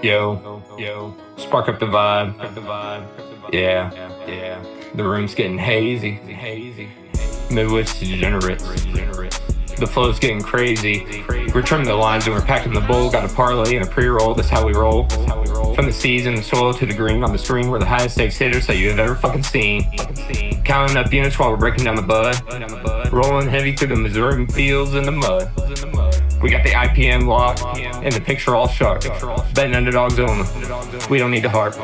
Yo, spark up the vibe. Yeah. The room's getting hazy. Midwest degenerates. The flow's getting crazy. We're trimming the lines and we're packing the bowl. Got a parlay and a pre-roll. That's how we roll. From the seas and the soil to the green on the screen, we're the highest stakes hitters that you've ever fucking seen. Counting up units while we're breaking down the bud. Rolling heavy through the Missouri fields in the mud. We got the IPM locked and the picture all sharp. Betting underdogs only. We don't need to harp.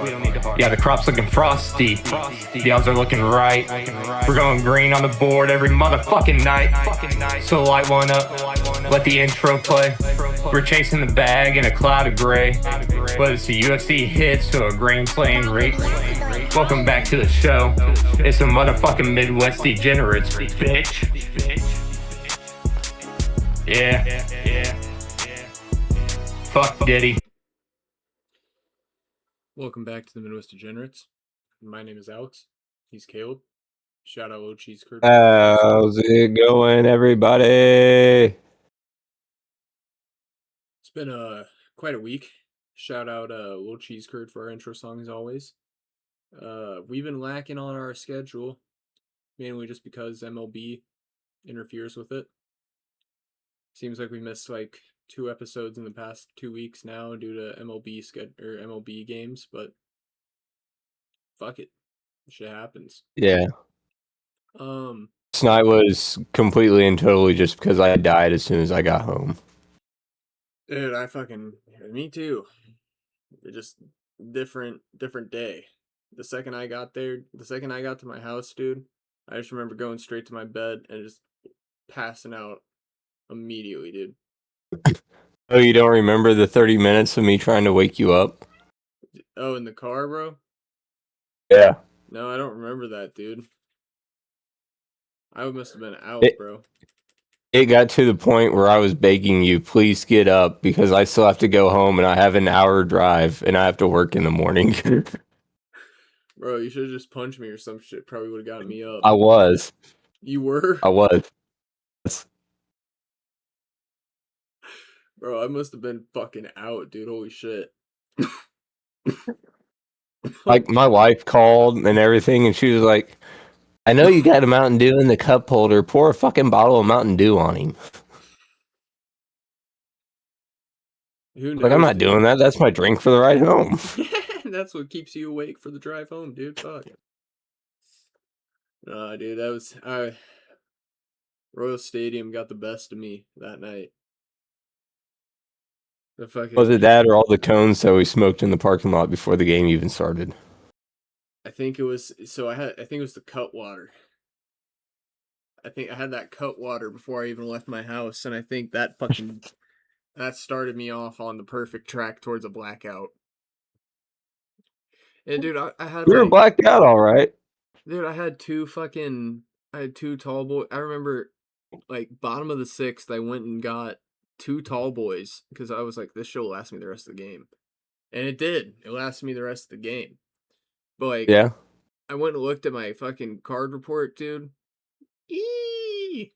Yeah, the crop's looking frosty. The odds are looking right. We're going green on the board every motherfucking night. So light one up. Let the intro play. We're chasing the bag in a cloud of gray. Whether it's the UFC hits or a grand slam race. Welcome back to the show. It's a motherfucking Midwest degenerates, bitch. Yeah. Fuck Diddy. Welcome back to the Midwest Degenerates. My name is Alex. He's Caleb. Shout out Low Cheese Curd. How's it going, everybody? It's been quite a week. Shout out Low Cheese Curd for our intro song as always. We've been lacking on our schedule, mainly just because MLB interferes with it. Seems like we missed like 2 episodes in the past 2 weeks now due to MLB games, but fuck it. Shit happens. Yeah. Tonight was completely and totally just because I died as soon as I got home. Dude, me too. It just different day. The second I got to my house, dude, I just remember going straight to my bed and just passing out immediately, dude. Oh, you don't remember the 30 minutes of me trying to wake you up? Oh, in the car, bro? Yeah. No, I don't remember that, dude. I must have been out, bro. It got to the point where I was begging you, please get up, because I still have to go home and I have an hour drive and I have to work in the morning. Bro, you should have just punched me or some shit. Probably would have gotten me up. I was. You were? I was. Bro, I must have been fucking out, dude. Holy shit. Like, my wife called and everything, and she was like, I know you got a Mountain Dew in the cup holder. Pour a fucking bottle of Mountain Dew on him. Who knows, like, I'm not doing that. That's my drink for the ride home. That's what keeps you awake for the drive home, dude. Fuck. Nah, dude, that was... Royal Stadium got the best of me that night. Was it that or all the cones that we smoked in the parking lot before the game even started? I think it was... I think it was the cut water. I think I had that cut water before I even left my house, and I think that fucking... that started me off on the perfect track towards a blackout. And dude, I had You were blacked out, all right. Dude, I had two tall boys. I remember, like, bottom of the 6th, I went and got 2 tall boys, because I was like, this shit will last me the rest of the game. And it did. It lasted me the rest of the game. But, like, yeah. I went and looked at my fucking card report, dude. Eee!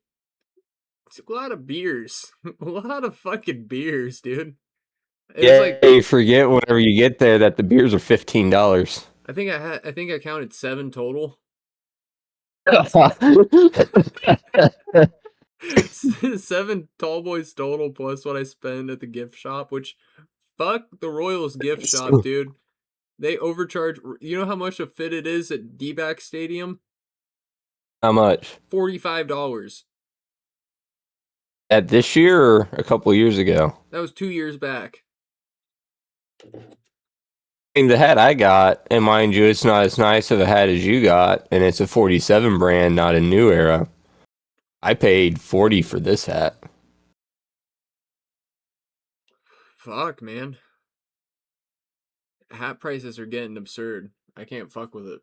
It's a lot of beers. A lot of fucking beers, dude. You forget whenever you get there that the beers are $15. I think I counted 7 total. 7 tall boys total plus what I spend at the gift shop, which fuck the Royals gift shop, dude. They overcharge. You know how much a fitted is at D-back Stadium? How much? $45. At this year or a couple of years ago? That was 2 years back. I mean, the hat I got, and mind you, it's not as nice of a hat as you got, and it's a 47 brand, not a New Era. I paid $40 for this hat. Fuck, man. Hat prices are getting absurd. I can't fuck with it.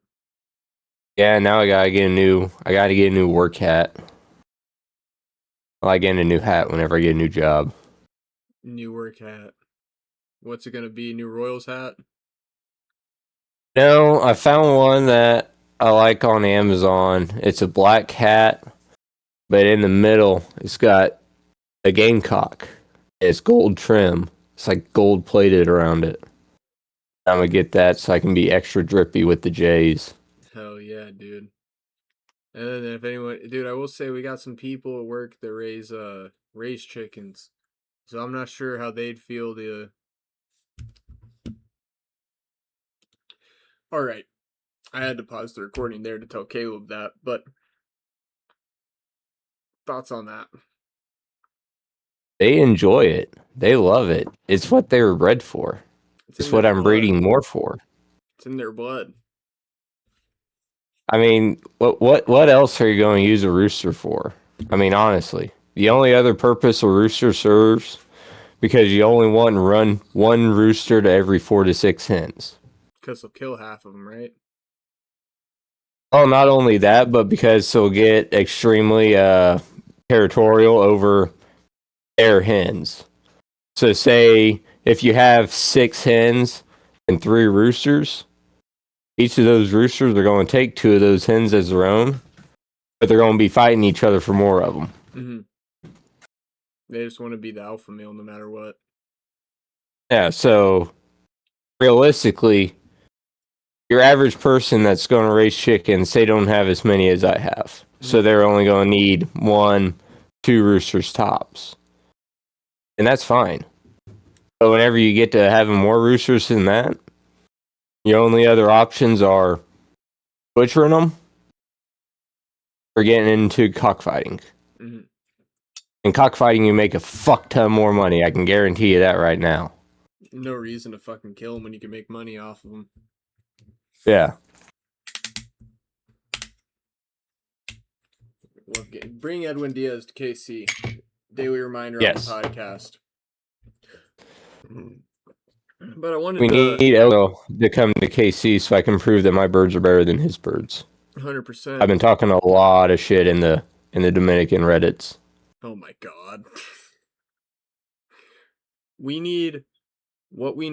Yeah, now I gotta get a new work hat. I like getting a new hat whenever I get a new job. New work hat. What's it gonna be? New Royals hat? No, I found one that I like on Amazon. It's a black hat, but in the middle, it's got a gamecock. It's gold trim. It's like gold plated around it. I'm gonna get that so I can be extra drippy with the Jays. Hell yeah, dude. And then if anyone, dude, I will say we got some people at work that raise chickens, so I'm not sure how they'd feel. All right, I had to pause the recording there to tell Caleb that, but thoughts on that? They enjoy it. They love it. It's what they were bred for. It's what I'm breeding more for. It's in their blood. I mean, what else are you going to use a rooster for? I mean, honestly, the only other purpose a rooster serves, because you only want to run one rooster to every 4 to 6 hens. Because they'll kill half of them, right? Oh, not only that, but because they'll get extremely territorial over their hens. So say if you have 6 hens and 3 roosters, each of those roosters are going to take 2 of those hens as their own, but they're going to be fighting each other for more of them. Mm-hmm. They just want to be the alpha male no matter what. Yeah, so realistically, your average person that's going to raise chickens, they don't have as many as I have. Mm-hmm. So they're only going to need 1, 2 roosters tops. And that's fine. But whenever you get to having more roosters than that, your only other options are butchering them or getting into cockfighting. Mm-hmm. In cockfighting, you make a fuck ton more money. I can guarantee you that right now. No reason to fucking kill them when you can make money off of them. Yeah. Well, bring Edwin Diaz to KC. Daily reminder on the podcast. But I wanted we need Eldo to come to KC so I can prove that my birds are better than his birds. 100%. I've been talking a lot of shit in the Dominican Reddits. Oh my god. What we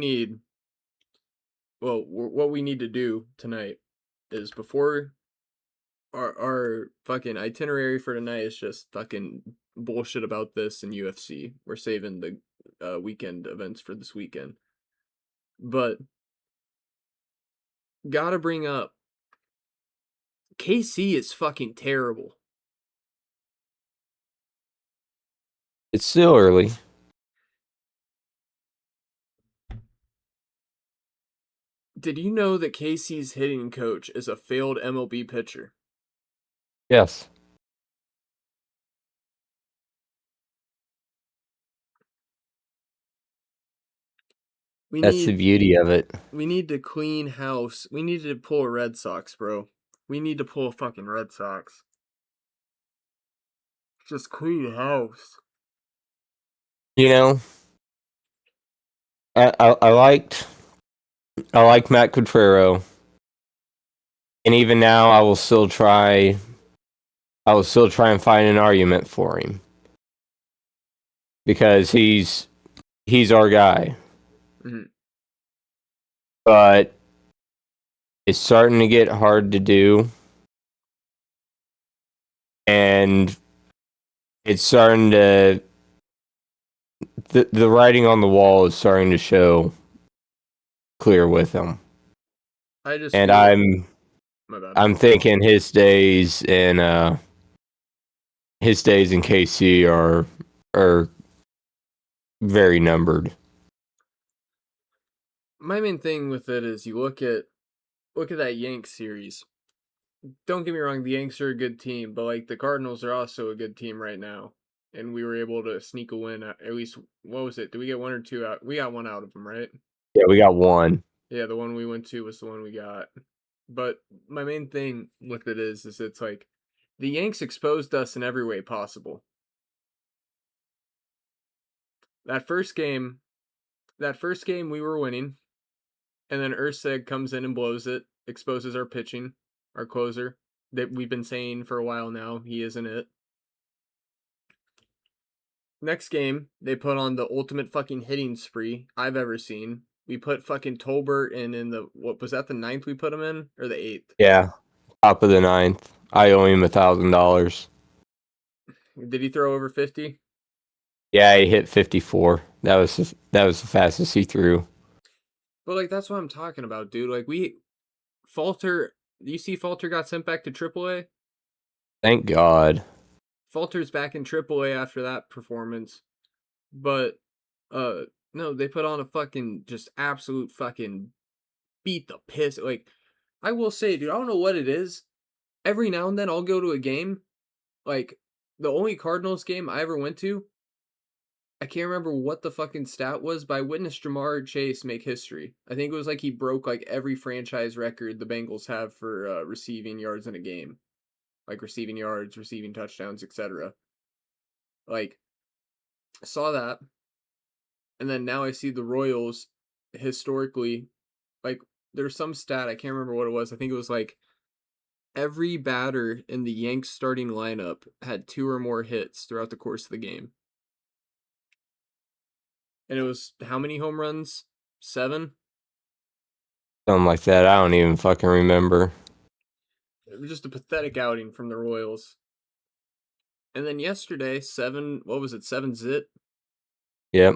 need to do tonight is before our fucking itinerary for tonight is just fucking bullshit about this and UFC. We're saving the weekend events for this weekend. But gotta bring up KC is fucking terrible. It's still early. Did you know that KC's hitting coach is a failed MLB pitcher? Yes. That's the beauty of it. We need to clean house. We need to pull a Red Sox, bro. We need to pull a fucking Red Sox. Just clean house. You know, I liked Matt Quatrero, and even now I will still try and find an argument for him because he's our guy. Mm-hmm. But it's starting to get hard to do, and it's starting to the writing on the wall is starting to show clear with him. I'm thinking his days in KC are very numbered. My main thing with it is you look at that Yanks series. Don't get me wrong, the Yanks are a good team, but like the Cardinals are also a good team right now. And we were able to sneak a win. At least, what was it? Did we get 1 or 2 out? We got 1 out of them, right? Yeah, we got 1. Yeah, the one we went to was the one we got. But my main thing with it is it's like the Yanks exposed us in every way possible. That first game we were winning, and then Urseg comes in and blows it, exposes our pitching, our closer that we've been saying for a while now. He isn't it. Next game, they put on the ultimate fucking hitting spree I've ever seen. We put fucking Tolbert in the, what was that, the 9th we put him in? Or the 8th? Yeah, top of the 9th. I owe him $1,000. Did he throw over 50? Yeah, he hit 54. That was the fastest he threw. But like that's what I'm talking about, dude. Like Falter, you see Falter got sent back to AAA? Thank God. Falter's back in AAA after that performance. But no, they put on a fucking just absolute fucking beat the piss. Like I will say, dude, I don't know what it is. Every now and then I'll go to a game. Like the only Cardinals game I ever went to, I can't remember what the fucking stat was, but I witnessed Jamar Chase make history. I think it was like he broke like every franchise record the Bengals have for receiving yards in a game, like receiving yards, receiving touchdowns, etc. Like saw that, and then now I see the Royals historically, like there's some stat I can't remember what it was. I think it was like every batter in the Yanks starting lineup had 2 or more hits throughout the course of the game. And it was how many home runs? 7? Something like that. I don't even fucking remember. It was just a pathetic outing from the Royals. And then yesterday, 7, what was it, 7 zit? Yep.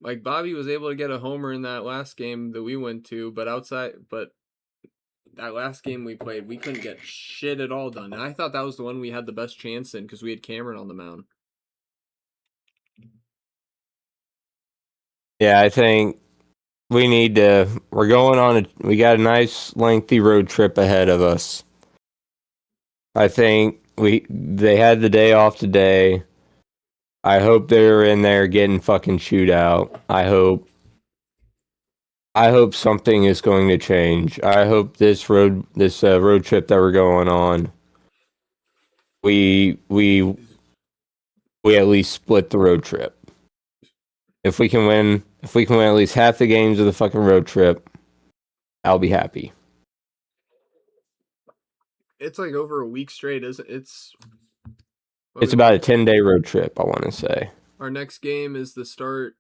Like Bobby was able to get a homer in that last game that we went to, but that last game we played, we couldn't get shit at all done. And I thought that was the one we had the best chance in because we had Cameron on the mound. Yeah, I think we got a nice lengthy road trip ahead of us. I think they had the day off today. I hope they're in there getting fucking chewed out. I hope something is going to change. I hope this road trip that we're going on, we at least split the road trip. If we can win at least half the games of the fucking road trip, I'll be happy. It's like over a week straight, isn't it? It's about a 10-day road trip, I want to say. Our next game is the start.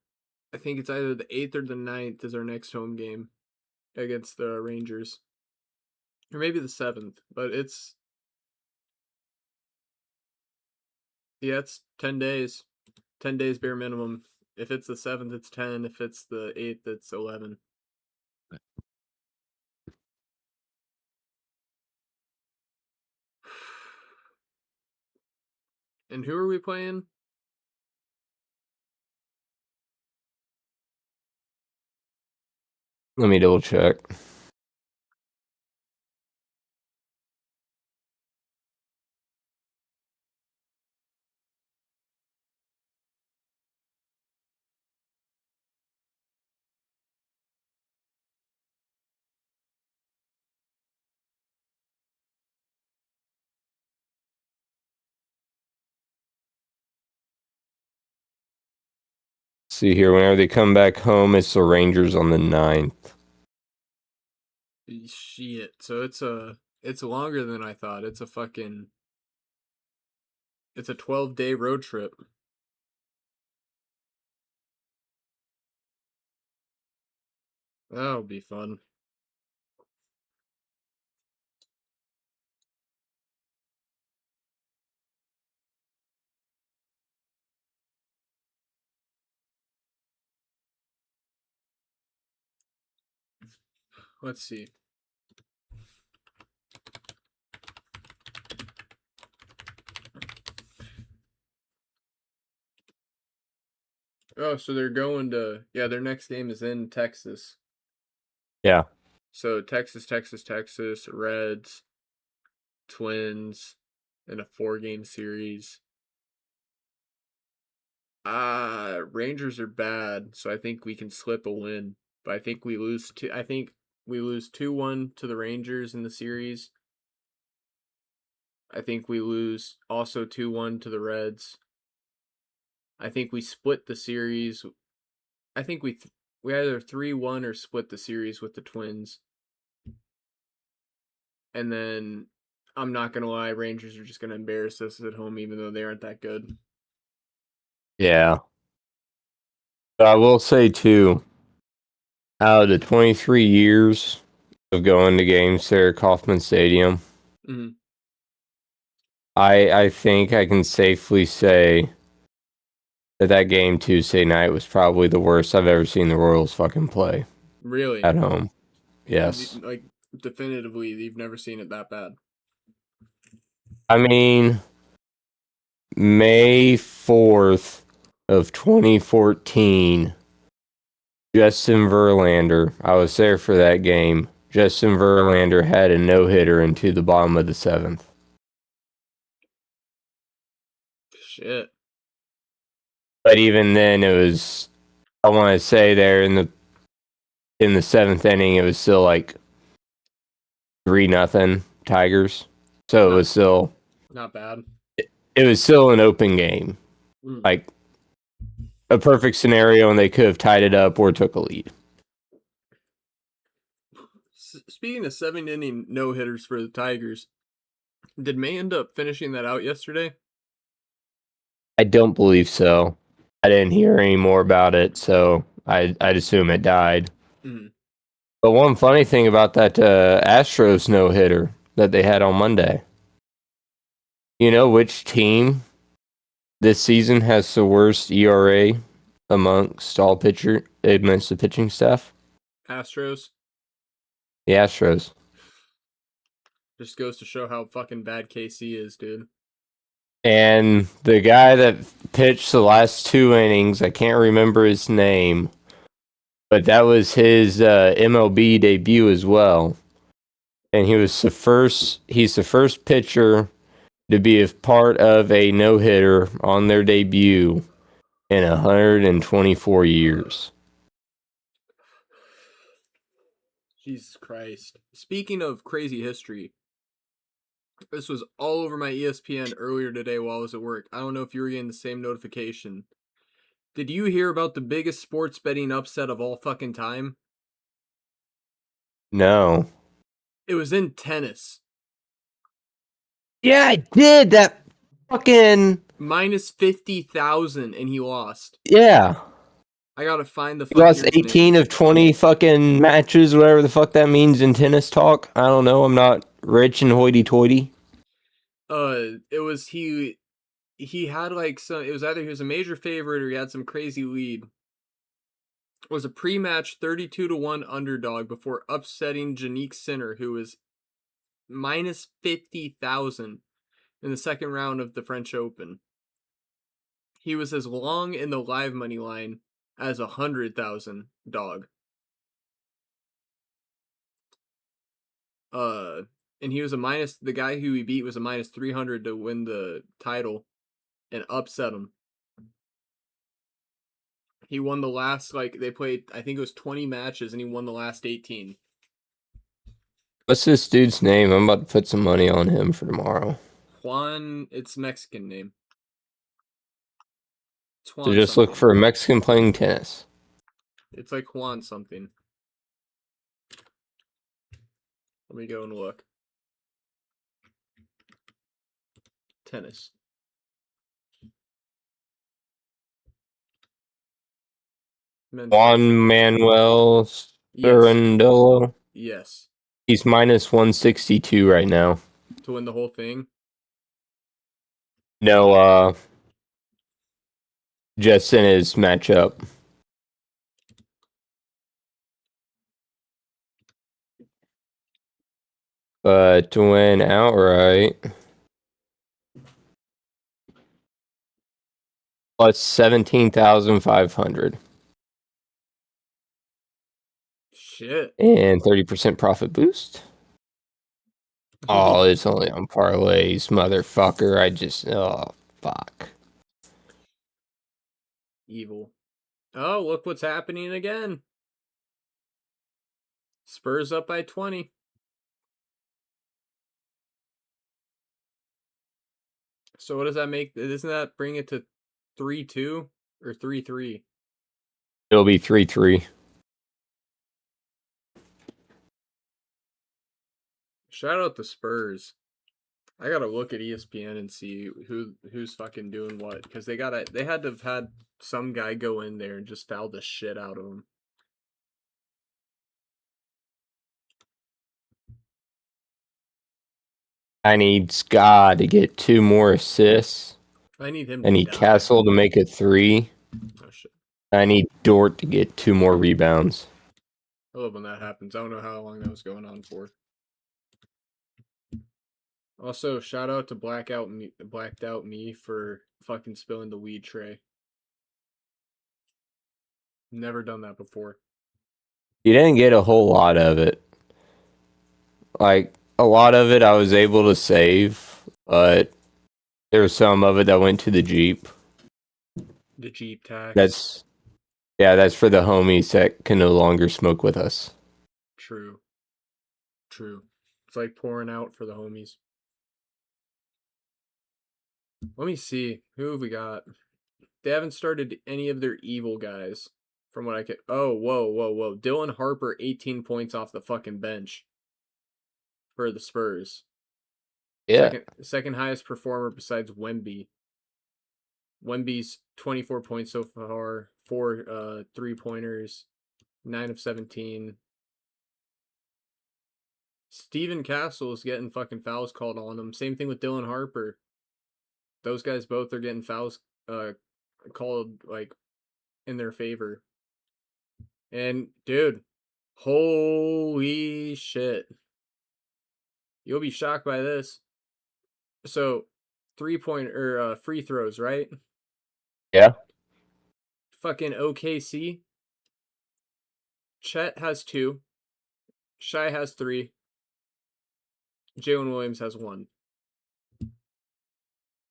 I think it's either the 8th or the 9th is our next home game against the Rangers. Or maybe the 7th, but it's 10 days. 10 days bare minimum. If it's the 7th, it's 10. If it's the 8th, it's 11. And who are we playing? Let me double check. See here, whenever they come back home, it's the Rangers on the 9th. Shit. So it's longer than I thought. It's a 12-day road trip. That'll be fun. Let's see. Oh, so they're going to their next game is in Texas. Yeah. So Texas, Reds, Twins, in a 4-game series. Rangers are bad, so I think we can slip a win. But I think we lose 2-1 to the Rangers in the series. I think we lose also 2-1 to the Reds. I think we split the series. I think we either 3-1 or split the series with the Twins. And then I'm not gonna lie, Rangers are just gonna embarrass us at home, even though they aren't that good. Yeah. But I will say too, out of the 23 years of going to games there at Kauffman Stadium, Mm-hmm. I think I can safely say that game Tuesday night was probably the worst I've ever seen the Royals fucking play Really? at home. Yes. Like, definitively, you've never seen it that bad. I mean, May 4th of 2014, Justin Verlander, I was there for that game. Justin Verlander had a no-hitter into the bottom of the 7th. Shit. But even then, it was, I want to say there in the 7th inning, it was still like 3-0 Tigers. So it was still not bad. It was still an open game. Mm. Like a perfect scenario, and they could have tied it up or took a lead. Speaking of 7-inning no-hitters for the Tigers, did May end up finishing that out yesterday? I don't believe so. I didn't hear any more about it, so I'd assume it died. Mm. But one funny thing about that Astros no-hitter that they had on Monday, you know which team this season has the worst ERA amongst the pitching staff? Astros? The Astros. Just goes to show how fucking bad KC is, dude. And the guy that pitched the last 2 innings, I can't remember his name, but that was his MLB debut as well. And he's the first pitcher to be a part of a no-hitter on their debut in 124 years. Jesus Christ. Speaking of crazy history, this was all over my ESPN earlier today while I was at work. I don't know if you were getting the same notification. Did you hear about the biggest sports betting upset of all fucking time? No. It was in tennis. Yeah, I did. That fucking... Minus 50,000 and he lost. Yeah. I gotta find the He lost fucker's 18 name. of 20 fucking matches, whatever the fuck that means in tennis talk. I don't know. I'm not rich and hoity-toity. It was he had like some, it was either he was a major favorite or he had some crazy lead. It was a pre-match 32-1 underdog before upsetting Jannik Sinner, who was minus 50,000 in the second round of the French Open. He was as long in the live money line as 100,000 dog. And he was the guy who he beat was a minus 300 to win the title and upset him. He won the last, they played, I think it was 20 matches, and he won the last 18. What's this dude's name? I'm about to put some money on him for tomorrow. Juan, it's Mexican name. It's Juan So just something. look for a Mexican playing tennis. It's like Juan something. Let me go and look. Tennis. Juan Manuel Yes. Cerundolo. Yes. He's minus 162 right now. To win the whole thing? No, just in his matchup. But to win outright, plus 17,500. Shit. And 30% profit boost. Oh, it's only on parlays, motherfucker. Oh, fuck. Evil. Oh, look what's happening again. Spurs up by 20. So what does that make? Doesn't that bring it to 3-2 or 3-3? It'll be 3-3. Shout out the Spurs. I gotta look at ESPN and see who's fucking doing what, because they had to have had some guy go in there and just foul the shit out of him. I need Ska to get 2 more assists. I need him I to need die. Castle to make it 3. Oh, shit. I need Dort to get 2 more rebounds. I love when that happens. I don't know how long that was going on for. Also, shout out to Blacked Out Me for fucking spilling the weed tray. Never done that before. You didn't get a whole lot of it. Like, a lot of it I was able to save, but there was some of it that went to the Jeep. The Jeep tax. That's for the homies that can no longer smoke with us. True. It's like pouring out for the homies. Let me see. Who have we got? They haven't started any of their evil guys. From what I could. Oh, whoa. Dylan Harper, 18 points off the fucking bench for the Spurs. Yeah. Second highest performer besides Wemby. Wemby's 24 points so far, 4 3-pointers, 9 of 17. Steven Castle is getting fucking fouls called on him. Same thing with Dylan Harper. Those guys both are getting fouls called like in their favor. And dude, holy shit. You'll be shocked by this. So, 3-point or free throws, right? Yeah. Fucking OKC. Chet has 2. Shai has 3. Jalen Williams has 1.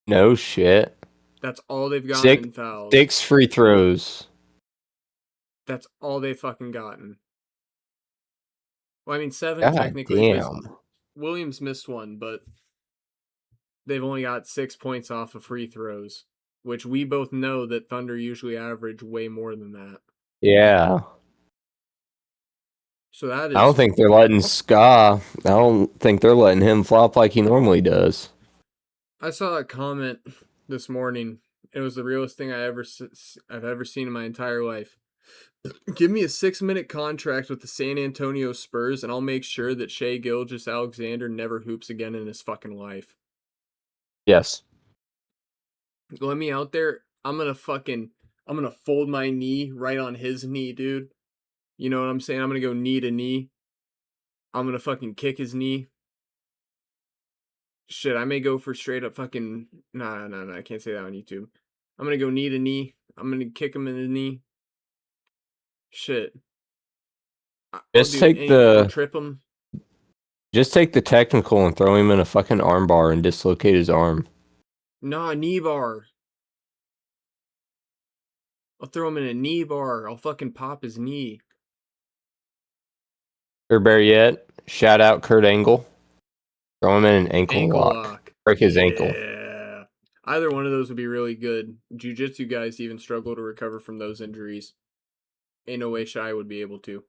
No shit. That's all they've gotten in fouls. 6 free throws. That's all they fucking gotten. Well, I mean, 7 God technically. damn. Williams missed 1, but they've only got 6 points off of free throws, which we both know that Thunder usually average way more than that. Yeah. So that is. I don't think they're letting Ska. I don't think they're letting him flop like he normally does. I saw a comment this morning. It was the realest thing I've ever seen in my entire life. Give me a 6-minute contract with the San Antonio Spurs, and I'll make sure that Shai Gilgeous-Alexander never hoops again in his fucking life. Yes. Let me out there. I'm gonna fold my knee right on his knee, dude. You know what I'm saying? I'm gonna go knee to knee. I'm gonna fucking kick his knee. Shit, I may go for straight up fucking. Nah, I can't say that on YouTube. I'm gonna go knee to knee. I'm gonna kick him in the knee. Shit. Just take the I'll trip him. Just take the technical and throw him in a fucking arm bar and dislocate his arm. Nah, knee bar. I'll throw him in a knee bar. I'll fucking pop his knee. Or better yet, shout out Kurt Angle. Throw him in an ankle lock. Break his ankle. Yeah. Either one of those would be really good. Jiu-jitsu guys even struggle to recover from those injuries. Ain't no way Shai would be able to.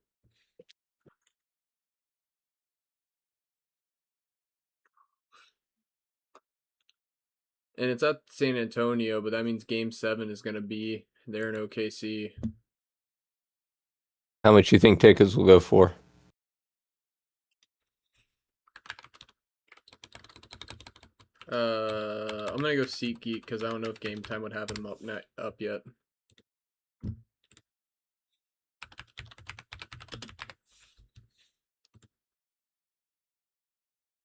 And it's at San Antonio, but that means Game 7 is going to be there in OKC. How much you think tickets will go for? I'm going to go SeatGeek because I don't know if Game Time would have them up yet.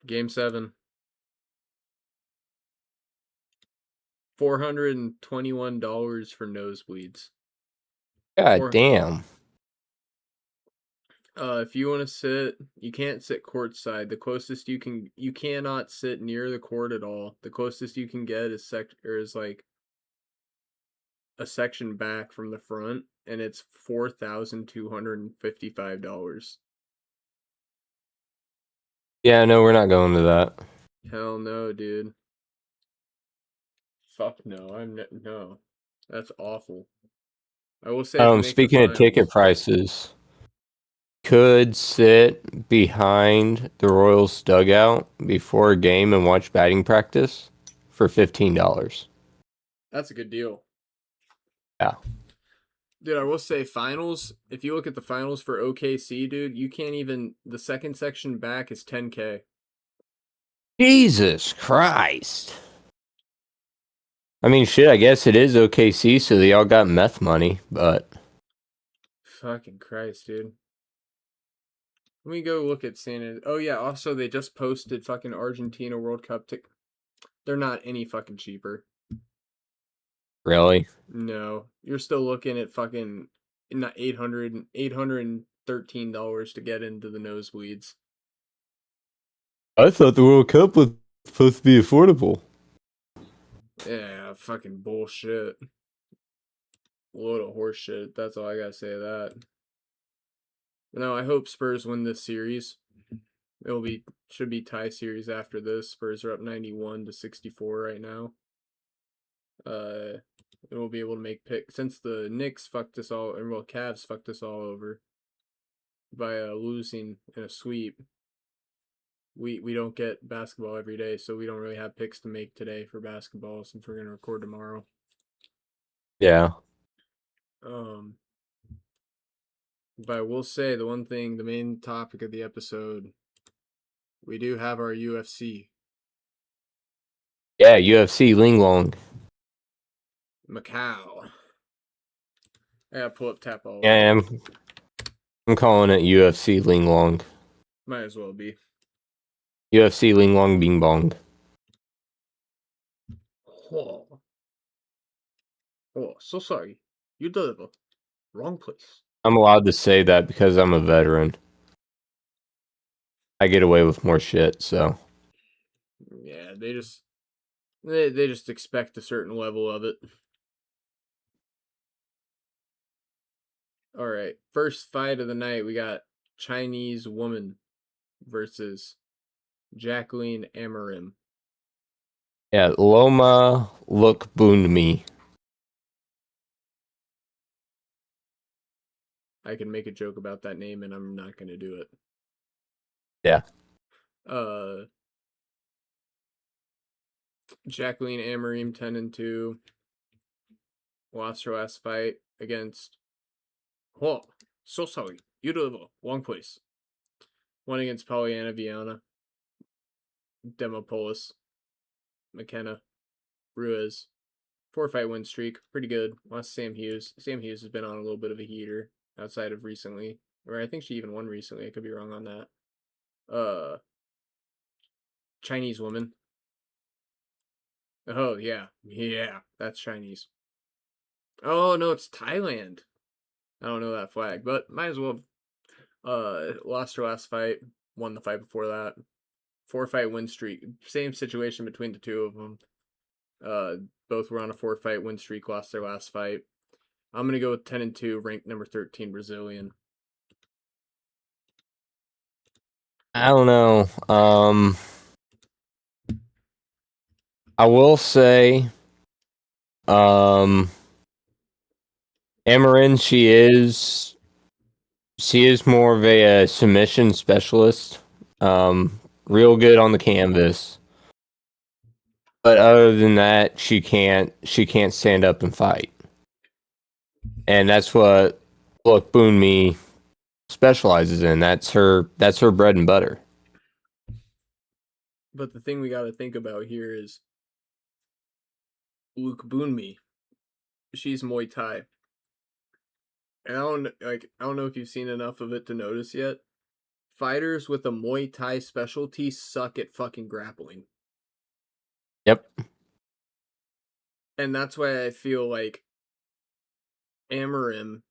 Game 7. $421 for nosebleeds. God damn. If you want to sit, you can't sit courtside. The closest you cannot sit near the court at all. The closest you can get is like a section back from the front, and it's $4,255. Yeah, no, we're not going to that. Hell no, dude. Fuck no. No. That's awful. I will say. Speaking of ticket prices, could sit behind the Royals dugout before a game and watch batting practice for $15. That's a good deal. Yeah. Dude, I will say finals, if you look at the finals for OKC, dude, you can't even, the second section back is $10K. Jesus Christ. I mean, shit, I guess it is OKC, so they all got meth money, but... Fucking Christ, dude. Let me go look at San. Oh yeah, also they just posted fucking Argentina World Cup They're not any fucking cheaper. Really? No, you're still looking at fucking not $813 to get into the nosebleeds. I thought the World Cup was supposed to be affordable. Yeah, fucking bullshit. Load of horse shit. That's all I gotta say to that. But no, I hope Spurs win this series. Should be tie series after this. Spurs are up 91-64 right now. We'll be able to make pick since the Knicks fucked us all, and well, Cavs fucked us all over by losing in a sweep. We don't get basketball every day, so we don't really have picks to make today for basketball since we're gonna record tomorrow. Yeah. But I will say the main topic of the episode, we do have our UFC. Yeah, UFC Linglong. Macau. I gotta pull up tap all. Yeah, I'm calling it UFC Linglong. Might as well be. UFC Linglong Bing Bong. Oh, so sorry. You deliver. Wrong place. I'm allowed to say that because I'm a veteran. I get away with more shit, so. Yeah, they just expect a certain level of it. All right, first fight of the night, we got Chinese woman versus Jacqueline Amarim. Yeah, Loma Look Booned Me. I can make a joke about that name, and I'm not gonna do it. Yeah. Jacqueline Amarim 10-2. Lost her last fight against. Oh, so sorry. You deliver. Wrong place. One against Polyana Viana. Demopolis. McKenna. Ruiz. 4-fight win streak. Pretty good. Lost Sam Hughes. Sam Hughes has been on a little bit of a heater outside of recently. Or I think she even won recently. I could be wrong on that. Chinese woman. Oh, yeah. Yeah, that's Chinese. Oh, no, it's Thailand. I don't know that flag, but might as well. Lost her last fight. Won the fight before that. 4-fight win streak. Same situation between the two of them. Both were on a 4-fight win streak. Lost their last fight. I'm gonna go with 10-2, ranked number 13 Brazilian. I don't know. I will say, Amarin, she is more of a submission specialist. Real good on the canvas. But other than that, she can't stand up and fight. And that's what Look Boon Me specializes in. That's her bread and butter. But the thing we got to think about here is Luke Boonmi. She's Muay Thai. And I don't know if you've seen enough of it to notice yet. Fighters with a Muay Thai specialty suck at fucking grappling. Yep. And that's why I feel like Amarim,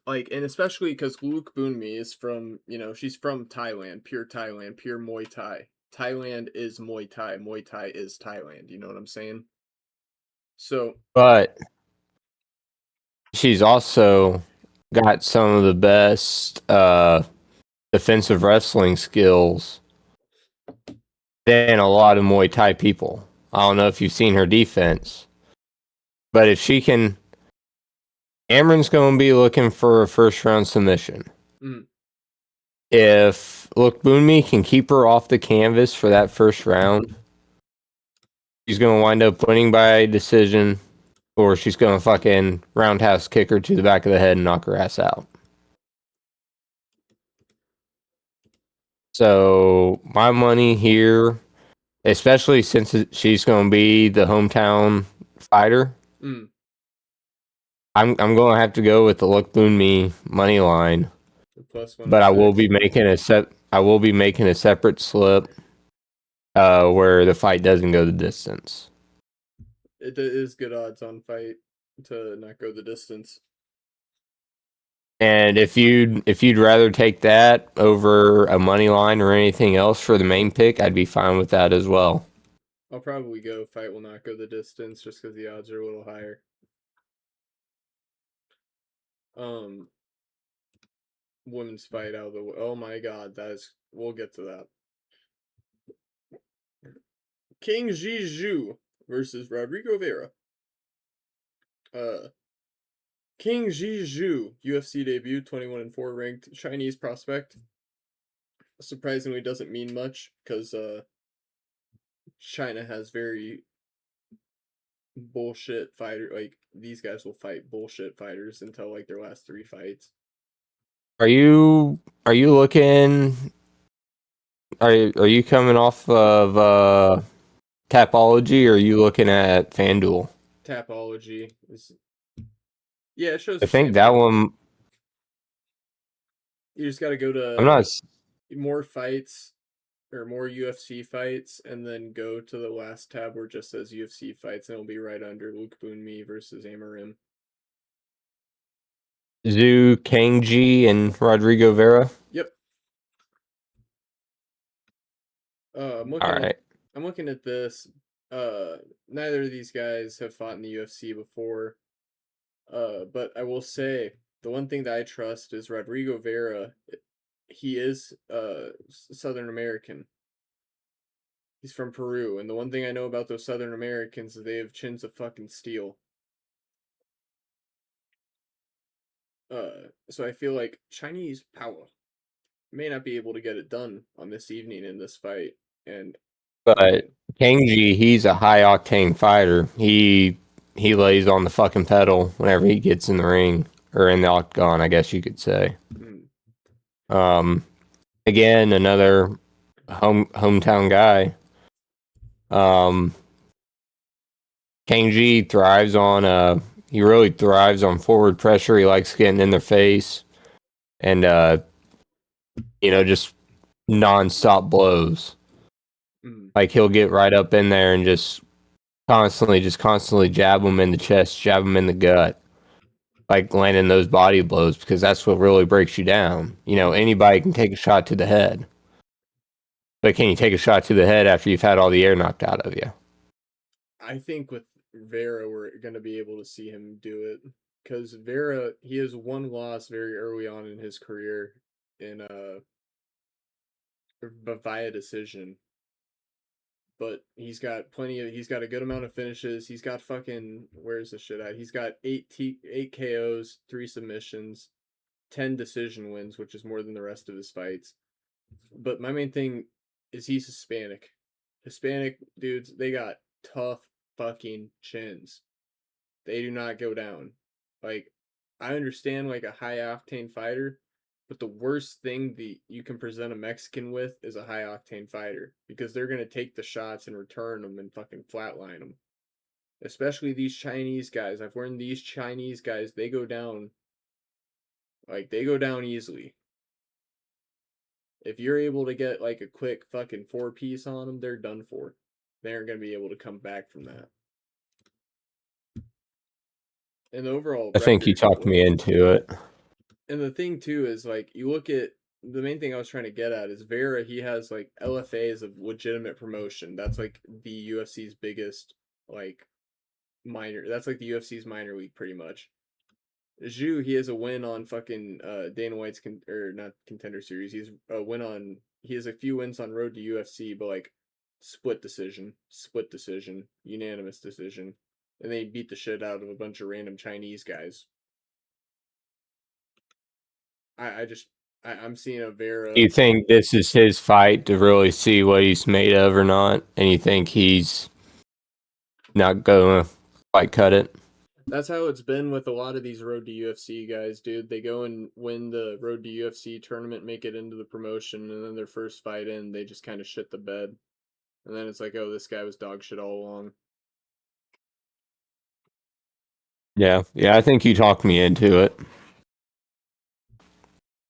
and especially because Luke Boonmi is from, she's from Thailand, pure Muay Thai. Thailand is Muay Thai. Muay Thai is Thailand. You know what I'm saying? So, but she's also got some of the best defensive wrestling skills than a lot of Muay Thai people. I don't know if you've seen her defense, but if she can, Amarin's going to be looking for a first round submission. Mm. If Look Boonmi can keep her off the canvas for that first round, she's going to wind up winning by decision, or she's going to fucking roundhouse kick her to the back of the head and knock her ass out. So my money here, especially since she's going to be the hometown fighter, Mm, I'm going to have to go with the Look Boon Me money line. the plus But I will be 106. making a separate slip where the fight doesn't go the distance. It is good odds on fight to not go the distance. And if you'd rather take that over a money line or anything else for the main pick, I'd be fine with that as well. I'll probably go fight will not go the distance just because the odds are a little higher. Women's fight out of the way. Oh my god, we'll get to that. King Jiju versus Rodrigo Vera. King Jiju, UFC debut, 21-4 ranked Chinese prospect. Surprisingly doesn't mean much because China has very bullshit fighter, like these guys will fight bullshit fighters until like their last 3 fights. Are you looking? Are you coming off of Tapology, or are you looking at FanDuel? Tapology is, yeah, it shows I the think same that thing. one. You just got to go I'm to not. more fights or more UFC fights, and then go to the last tab where it just says UFC fights, and it'll be right under Luke Boon Me versus Amarim. Zhu Kangji and Rodrigo Vera. Yep. I'm All looking at right. I'm looking at this. Neither of these guys have fought in the UFC before. But I will say the one thing that I trust is Rodrigo Vera. He is Southern American. He's from Peru, and the one thing I know about those Southern Americans is they have chins of fucking steel. So I feel like Chinese power may not be able to get it done on this evening in this fight, and But fucking Kangji, he's a high octane fighter. He lays on the fucking pedal whenever he gets in the ring or in the octagon, I guess you could say. mm, Um, again, another hometown guy. Kangji thrives on he really thrives on forward pressure. He likes getting in their face and just non-stop blows. mm. Like he'll get right up in there and just constantly jab him in the chest, jab him in the gut, like landing those body blows because that's what really breaks you down. Anybody can take a shot to the head, but can you take a shot to the head after you've had all the air knocked out of you? I think with Vera, we're gonna be able to see him do it because Vera, he has one loss very early on in his career in but via decision. But he's got he's got a good amount of finishes. He's got fucking, where's the shit at? He's got 8 KOs, 3 submissions, 10 decision wins, which is more than the rest of his fights. But my main thing is he's Hispanic. Hispanic dudes, they got tough fucking chins. They do not go down. Like, I understand like a high octane fighter, but the worst thing that you can present a Mexican with is a high octane fighter because they're gonna take the shots and return them and fucking flatline them. Especially these Chinese guys. I've learned these Chinese guys, they go down easily. If you're able to get like a quick fucking 4-piece on them, they're done for. They aren't gonna be able to come back from that. And the overall I think you record, talked me into it. and the thing too is like you look at the main thing I was trying to get at is Vera. He has like LFA is a legitimate promotion. That's like the UFC's biggest like minor. That's like the UFC's minor league pretty much. Zhu, he has a win on fucking Dana White's or not contender series. He's a win on. He has a few wins on road to UFC, but like split decision, unanimous decision, and they beat the shit out of a bunch of random Chinese guys. I'm seeing a Vera. Do you think this is his fight to really see what he's made of or not? And you think he's not going to quite cut it? That's how it's been with a lot of these Road to UFC guys, dude. They go and win the Road to UFC tournament, make it into the promotion, and then their first fight in, they just kind of shit the bed. And then it's like, oh, this guy was dog shit all along. Yeah, I think you talked me into it.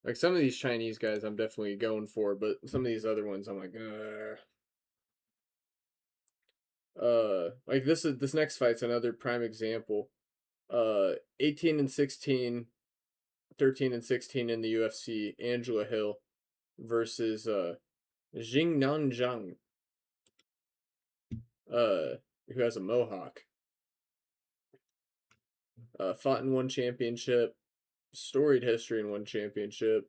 Like some of these Chinese guys, I'm definitely going for, but some of these other ones, I'm like, like this next fight's another prime example. 18 and 16, 13 and 16 in the UFC. Angela Hill versus Jingnan Zhang, who has a mohawk. Fought in one championship, storied history in one championship,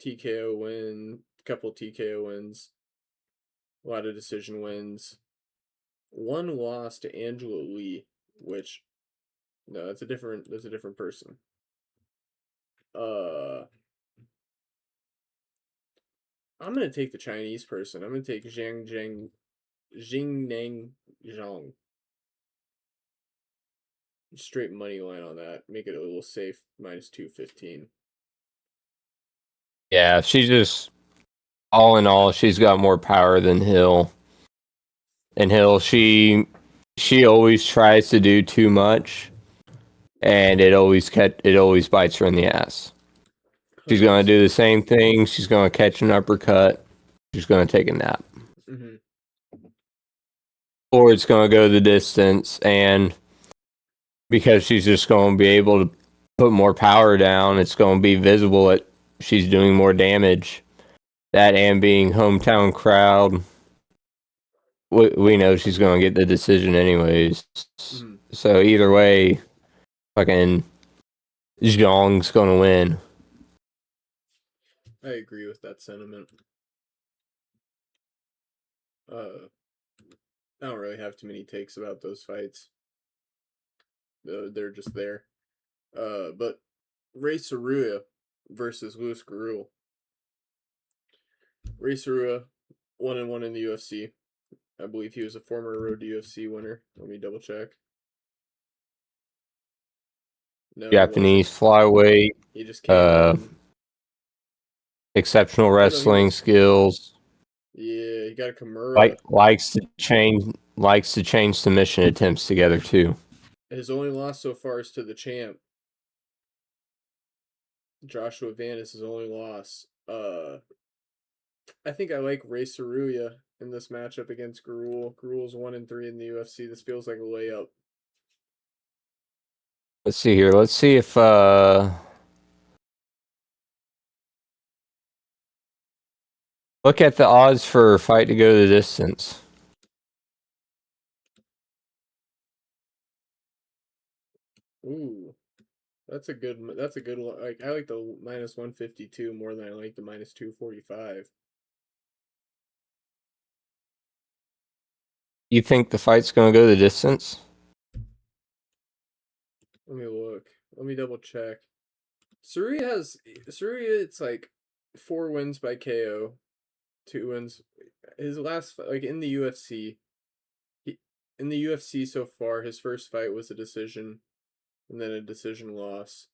TKO win, couple TKO wins, a lot of decision wins. One loss to Angela Lee, which no, that's a different person. I'm gonna take the Chinese person. I'm gonna take Jingnang Zhang. Straight money line on that. Make it a little safe. Minus 215. Yeah, she's just all in all, she's got more power than Hill. And Hill, she always tries to do too much, and it always bites her in the ass. She's gonna do the same thing. She's gonna catch an uppercut. She's gonna take a nap, or it's gonna go the distance. And because she's just gonna be able to put more power down, it's gonna be visible that she's doing more damage. That and being hometown crowd. We know she's going to get the decision anyways. So either way, fucking Zhang's going to win. I agree with that sentiment. I don't really have too many takes about those fights. They're just there. But Ray Saruya versus Luis Garul. Ray Saruya, 1-1 in the UFC. I believe he was a former Road to UFC winner. Let me double check. No, Japanese flyweight. He just came in. Exceptional wrestling skills. Yeah, he got a Kimura. Likes to change submission attempts together too. His only loss so far is to the champ. Joshua Van is his only loss. I think I like Ray Saruya in this matchup against Garul. Garul's 1-3 in the UFC. This feels like a layup. Let's see here. Let's see if look at the odds for a fight to go the distance. Ooh. That's a good like I like the minus 152 more than I like the minus 245. You think the fight's going to go the distance? Let me look. Let me double check. Saruya, it's like 4 wins by KO, 2 wins. His last fight, like in the UFC, so far, his first fight was a decision, and then a decision loss.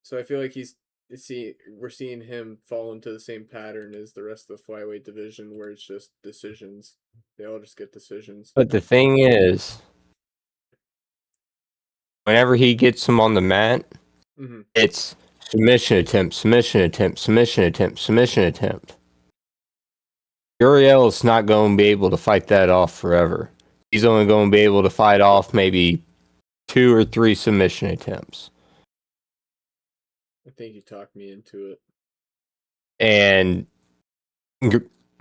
So I feel like we're seeing him fall into the same pattern as the rest of the flyweight division, where it's just decisions. They all just get decisions. But the thing is, whenever he gets him on the mat, it's submission attempt, submission attempt, submission attempt, submission attempt. Uriel is not going to be able to fight that off forever. He's only going to be able to fight off maybe 2 or 3 submission attempts. I think you talked me into it. And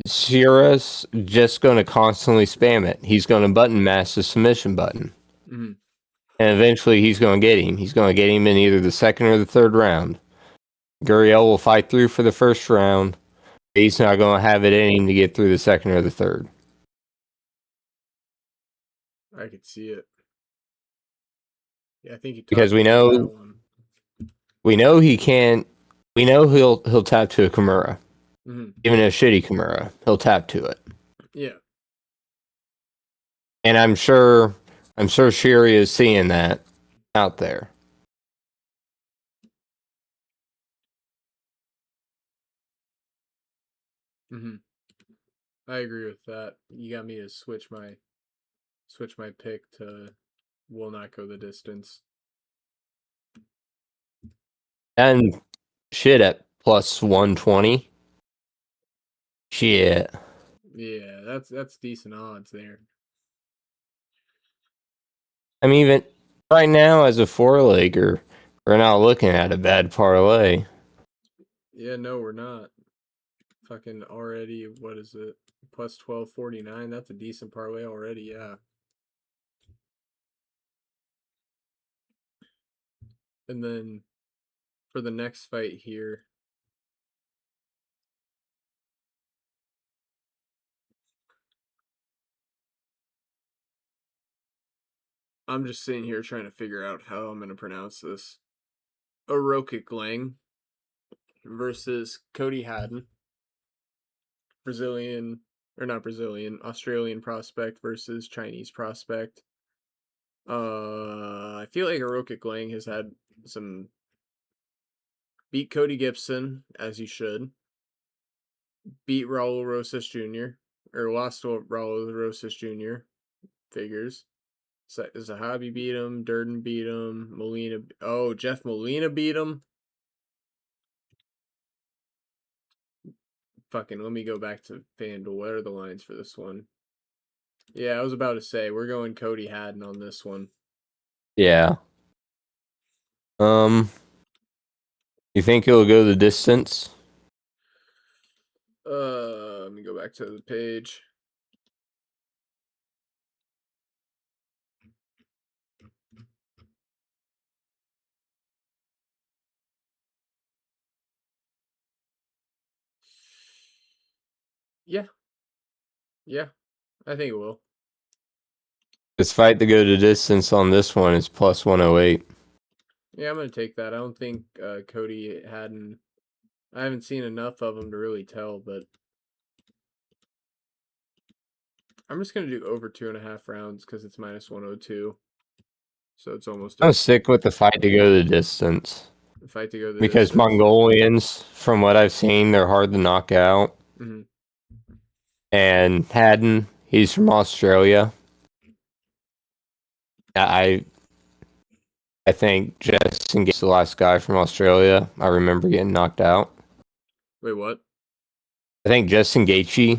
Sierra's just going to constantly spam it. He's going to button mash the submission button. And eventually he's going to get him. He's going to get him in either the second or the third round. Guriel will fight through for the first round. He's not going to have it in him to get through the second or the third. I could see it. Yeah, I think because we know he can't. We know he'll tap to a Kimura, even a shitty Kimura. He'll tap to it. Yeah, and I'm sure Shiri is seeing that, out there. I agree with that. You got me to switch my pick to will not go the distance. And shit at plus 120. Shit. Yeah, that's decent odds there. I mean, even right now as a 4-legger, we're not looking at a bad parlay. Yeah, no, we're not. Fucking already, what is it? Plus 1249. That's a decent parlay already, yeah. And then for the next fight here, I'm just sitting here trying to figure out how I'm going to pronounce this. Orokik Lang versus Cody Haddon. Brazilian, or not Brazilian, Australian prospect versus Chinese prospect. I feel like Orokik Lang has had some beat Cody Gibson, as he should. Beat Raul Rosas Jr. or lost to Raul Rosas Jr. Figures. Zahabi beat him. Durden beat him. Molina. Oh, Jeff Molina beat him. Fucking, let me go back to FanDuel. What are the lines for this one? Yeah, I was about to say, we're going Cody Haddon on this one. Yeah. You think it'll go the distance? Let me go back to the page. Yeah. Yeah, I think it will. This fight to go the distance on this one is plus 108. Yeah, I'm going to take that. I don't think Cody Haddon... I haven't seen enough of him to really tell, but I'm just going to do over 2.5 rounds because it's minus 102. So it's almost I'm stick with the fight to go the distance. the fight to go the Because distance. Mongolians, from what I've seen, they're hard to knock out. Mm-hmm. And Haddon, he's from Australia. I think Justin Gaethje's the last guy from Australia I remember getting knocked out. Wait, what? I think Justin Gaethje,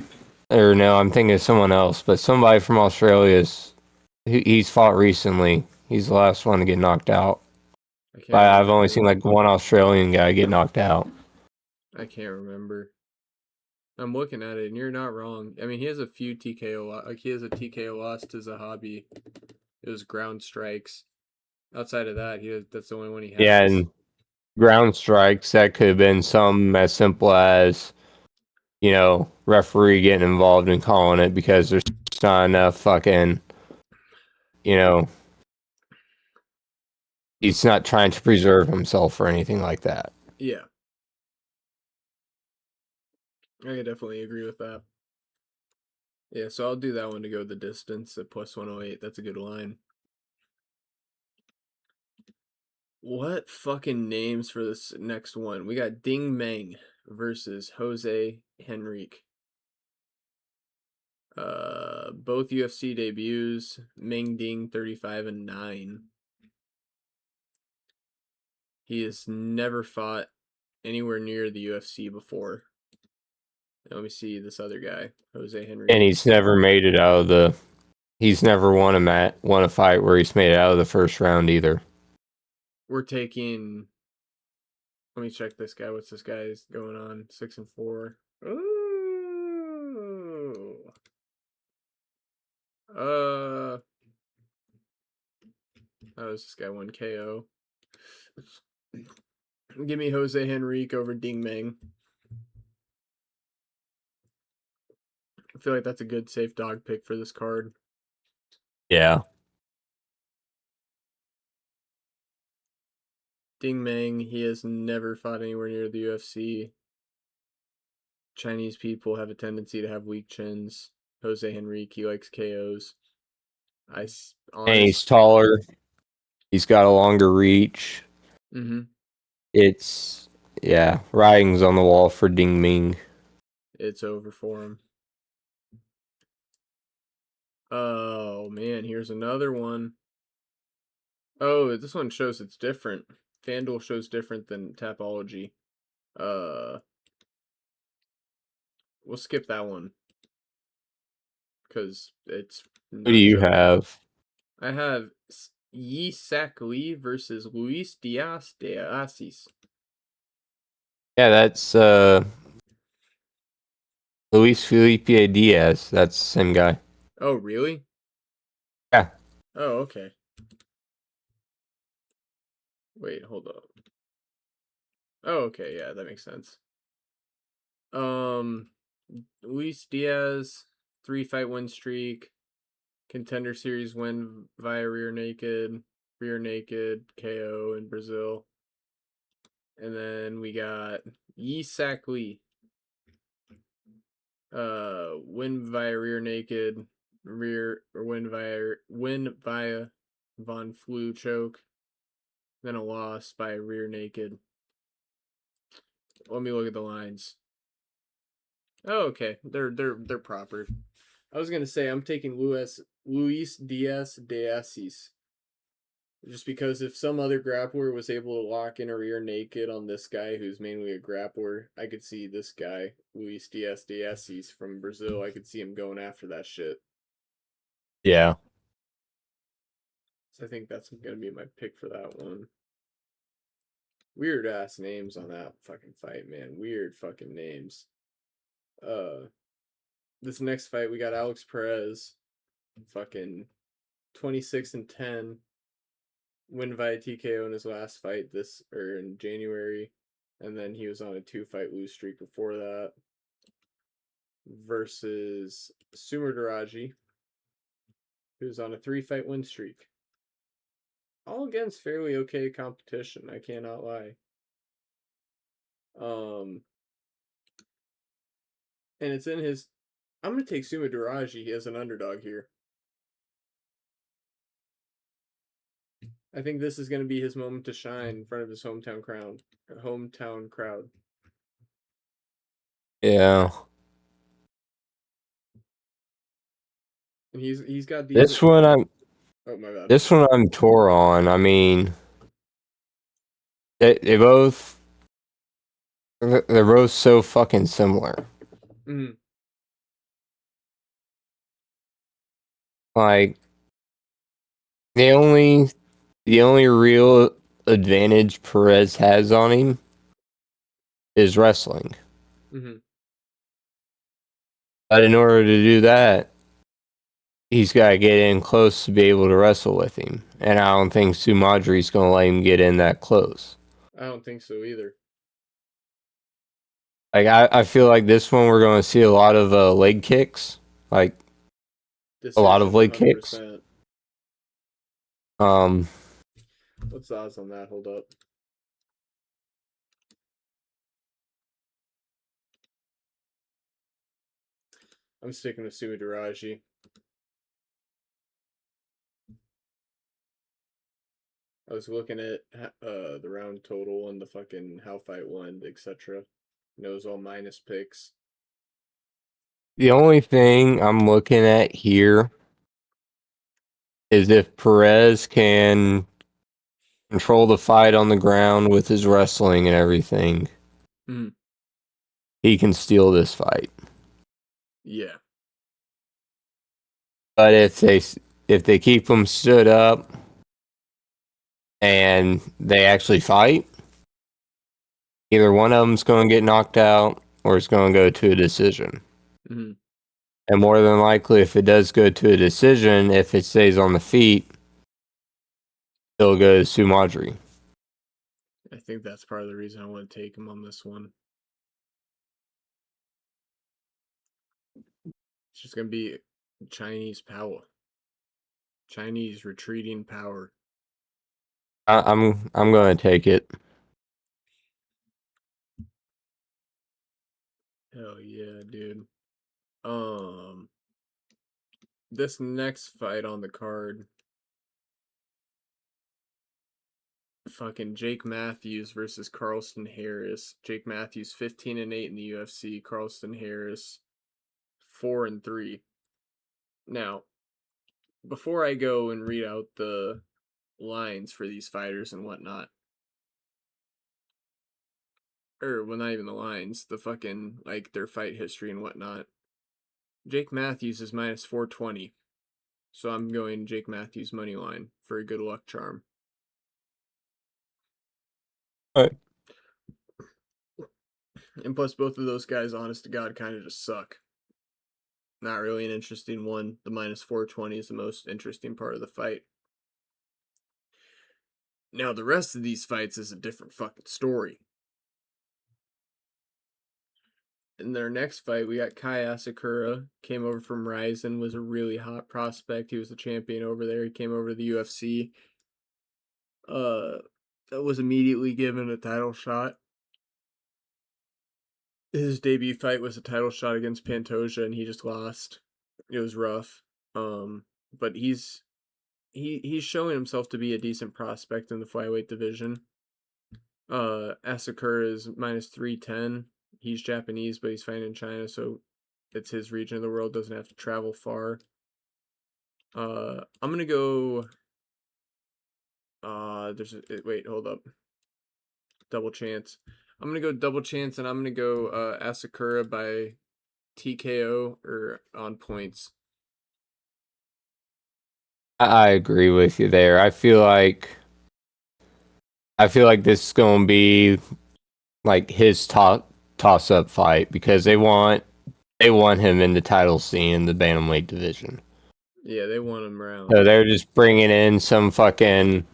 or no, I'm thinking of someone else, but somebody from Australia he's fought recently. He's the last one to get knocked out. I've only seen like one Australian guy get knocked out. I can't remember. I'm looking at it, and you're not wrong. I mean, he has a few TKO. Like, he has a TKO loss to Zahabi. It was ground strikes. Outside of that, that's the only one he has. Yeah, and ground strikes, that could have been something as simple as, referee getting involved and calling it because there's not enough fucking, he's not trying to preserve himself or anything like that. Yeah. I could definitely agree with that. Yeah, so I'll do that one to go the distance at plus 108. That's a good line. What fucking names for this next one? We got Ding Meng versus Jose Henrique. Both UFC debuts. Meng Ding 35-9. He has never fought anywhere near the UFC before. Let me see this other guy, Jose Henrique. And he's never made it out of he's never won a fight where he's made it out of the first round either. We're taking, let me check this guy. What's this guy's going on? 6-4. Ooh. How does this guy 1 KO? Give me Jose Henrique over Ding Meng. I feel like that's a good safe dog pick for this card. Yeah. Ding Meng, he has never fought anywhere near the UFC. Chinese people have a tendency to have weak chins. Jose Henrique, he likes KOs. And he's taller. He's got a longer reach. Mm-hmm. It's writing's on the wall for Ding Ming. It's over for him. Oh man, here's another one. Oh, this one shows it's different. FanDuel shows different than Tapology. We'll skip that one because it's Who not do you showing. have? I have Yi Sak Lee versus Luis Diaz de Asis. Yeah, that's Luis Felipe Diaz. That's the same guy. Oh, really? Yeah. Oh, okay. Wait, hold up. Oh, okay, yeah, that makes sense. Luis Diaz, 3-fight win streak, contender series win via rear naked KO in Brazil. And then we got Yi Sak Lee. Win via rear naked, win via Von Flue choke, then a loss by rear naked. Let me look at the lines. Oh, okay. They're proper. I was gonna say I'm taking Luis Diaz de Asis. Just because if some other grappler was able to lock in a rear naked on this guy who's mainly a grappler, I could see this guy, Luis Diaz de Asis from Brazil, I could see him going after that shit. Yeah. So I think that's gonna be my pick for that one. Weird ass names on that fucking fight, man. Weird fucking names. This next fight we got Alex Perez, fucking 26-10, win via TKO in his last fight in January, and then he was on a 2-fight lose streak before that. Versus Sumer Daraji, who's on a 3-fight win streak. All against fairly okay competition, I cannot lie. And it's in his. I'm gonna take Sumer Daraji as an underdog here. I think this is gonna be his moment to shine in front of his hometown crowd. Yeah. And he's got decent. This one I'm Oh my bad. this one I'm torn on. I mean, they both they're both so fucking similar. Mm-hmm. Like the only real advantage Perez has on him is wrestling. Mm-hmm. But in order to do that, he's got to get in close to be able to wrestle with him. And I don't think Sumadri's going to let him get in that close. I don't think so either. Like, I feel like this one we're going to see a lot of leg kicks. Like, a lot of leg kicks. What's the odds on that? Hold up. I'm sticking with Sumer Daraji. I was looking at the round total and the fucking how fight won, etc. Knows all minus picks. The only thing I'm looking at here is if Perez can control the fight on the ground with his wrestling and everything, he can steal this fight. Yeah. But if they keep him stood up and they actually fight, either one of them's going to get knocked out or it's going to go to a decision. Mm-hmm. And more than likely, if it does go to a decision, if it stays on the feet, it'll go to Sumadri. I think that's part of the reason I want to take him on this one. It's just going to be Chinese power. Chinese retreating power. I'm going to take it. Hell yeah, dude. This next fight on the card fucking Jake Matthews versus Carlston Harris. Jake Matthews 15-8 in the UFC. Carlston Harris 4-3. Now, before I go and read out the lines for these fighters and whatnot, or well, not even the lines, the fucking like their fight history and whatnot. Jake Matthews is minus 420, so I'm going Jake Matthews money line for a good luck charm. All right. And plus, both of those guys, honest to God, kind of just suck. Not really an interesting one. The minus 420 is the most interesting part of the fight. Now, the rest of these fights is a different fucking story. In their next fight, we got Kai Asakura. Came over from Ryzen, was a really hot prospect. He was the champion over there. He came over to the UFC. Was immediately given a title shot. His debut fight was a title shot against Pantoja, and he just lost. It was rough. But he's showing himself to be a decent prospect in the flyweight division. Asakura is minus 310. He's Japanese, but he's fighting in China, so it's his region of the world, doesn't have to travel far. I'm gonna go. Wait, hold up. Double chance. I'm gonna go double chance, and I'm gonna go Asakura by TKO or on points. I agree with you there. I feel like this is going to be like his toss-up fight because they want him in the title scene in the bantamweight division. Yeah, they want him around. So they're just bringing in some fucking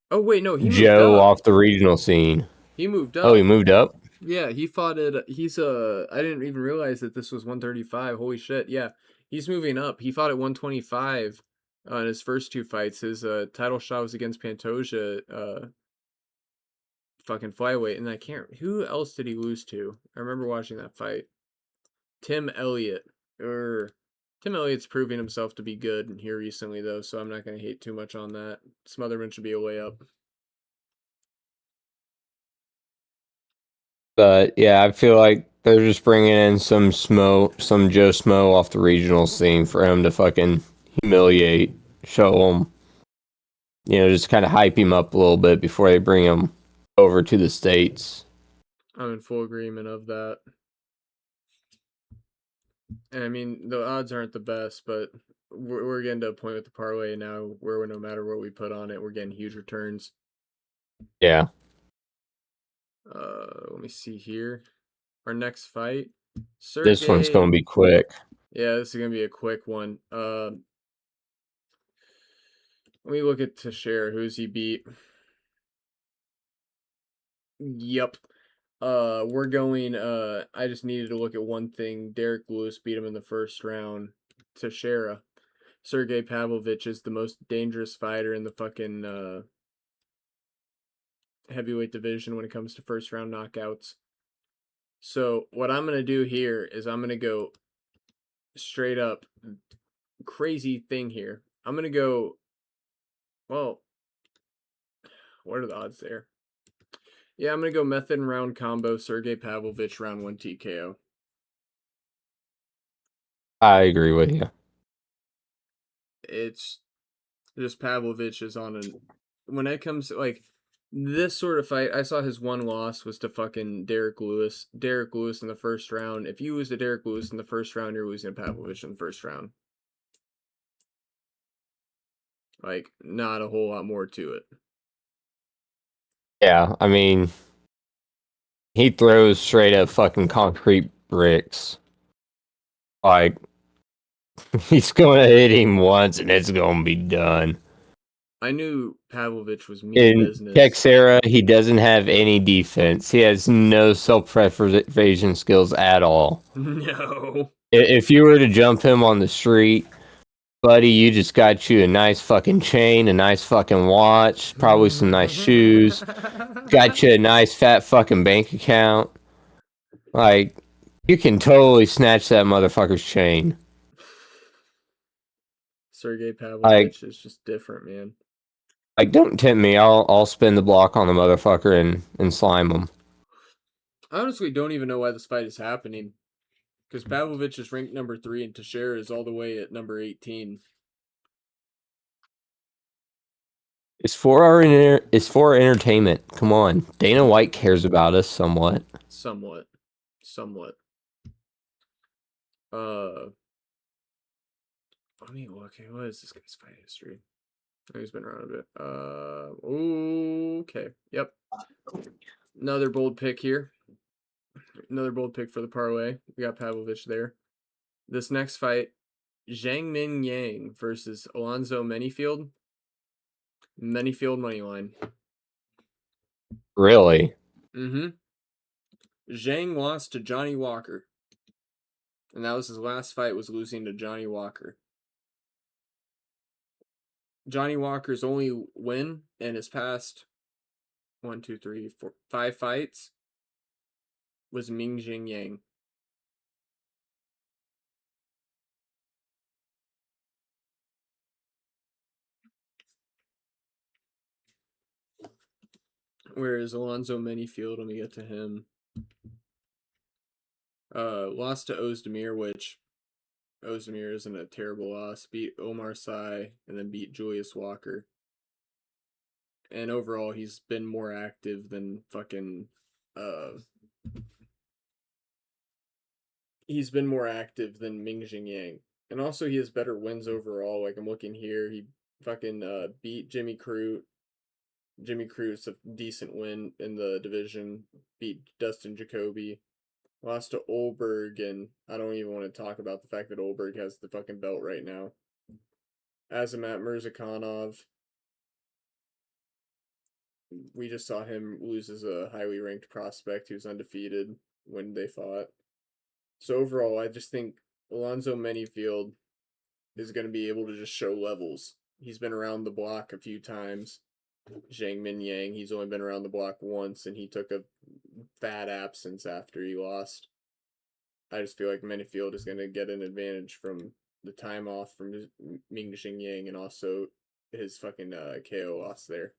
he Joe moved up. off the regional scene. He moved up. Oh, he moved up? Yeah, he fought at. I didn't even realize that this was 135. Holy shit! Yeah, he's moving up. He fought at 125 in his first two fights. His title shot was against Pantoja, fucking flyweight, and I can't. Who else did he lose to? I remember watching that fight. Tim Elliott. Tim Elliott's proving himself to be good here recently, though, so I'm not gonna hate too much on that. Smotherman should be a way up. But yeah, I feel like they're just bringing in some Joe Smo off the regional scene for him to fucking humiliate, show him, just kind of hype him up a little bit before they bring him over to the States. I'm in full agreement of that. And I mean, the odds aren't the best, but we're getting to a point with the parlay now where no matter what we put on it, we're getting huge returns. Yeah. Let me see here. Our next fight. This one's going to be quick. Yeah, this is going to be a quick one. Let me look at Teixeira. Who's he beat? Yep. We're going, I just needed to look at one thing. Derek Lewis beat him in the first round. Teixeira. Sergey Pavlovich is the most dangerous fighter in the fucking, heavyweight division when it comes to first round knockouts. So what I'm going to do here is I'm going to go straight up crazy thing here. I'm going to go, well, what are the odds there? Yeah, I'm going to go method and round combo, Sergey Pavlovich, round 1 TKO. I agree with you. It's just Pavlovich is on when it comes to, like, this sort of fight, I saw his one loss was to fucking Derek Lewis. Derek Lewis in the first round. If you lose to Derek Lewis in the first round, you're losing to Pavlovich in the first round. Like, not a whole lot more to it. Yeah, I mean, he throws straight up fucking concrete bricks. Like, he's going to hit him once and it's going to be done. I knew Pavlovich was mean business. In Teixeira, he doesn't have any defense. He has no self-preservation skills at all. No. If you were to jump him on the street, buddy, you just got you a nice fucking chain, a nice fucking watch, probably some nice shoes. Got you a nice fat fucking bank account. Like, you can totally snatch that motherfucker's chain. Sergey Pavlovich is just different, man. Like, don't tempt me. I'll spin the block on the motherfucker and slime him. I honestly don't even know why this fight is happening. Because Pavlovich is ranked number 3 and Teixeira is all the way at number 18. It's for our entertainment. Come on, Dana White cares about us somewhat. Somewhat. I mean, okay, what is this guy's fight history? He's been around a bit. Okay. Yep. Another bold pick here. Another bold pick for the parlay. We got Pavlovich there. This next fight, Zhang Min Yang versus Alonzo Manyfield. Manyfield money line. Really? Mm-hmm. Zhang lost to Johnny Walker. And that was his last fight, was losing to Johnny Walker. Johnny Walker's only win in his past 5 fights was Mingjing Yang. Whereas Alonzo Manyfield, let me get to him, lost to Ozdemir, which Ozdemir isn't a terrible loss. Beat Omar Sy and then beat Julius Walker. And overall, he's been more active than he's been more active than Mingjing Yang. And also, he has better wins overall. Like, I'm looking here, he beat Jimmy Crute. Jimmy Crute's a decent win in the division. Beat Dustin Jacoby. Lost to Olberg, and I don't even want to talk about the fact that Olberg has the fucking belt right now. Azamat Mirzakhanov. We just saw him lose as a highly ranked prospect who's undefeated when they fought. So overall, I just think Alonzo Manyfield is going to be able to just show levels. He's been around the block a few times. Zhang Min Yang, he's only been around the block once, and he took a fat absence after he lost. I just feel like Manyfield is going to get an advantage from the time off from Mingjing Yang and also his fucking KO loss there.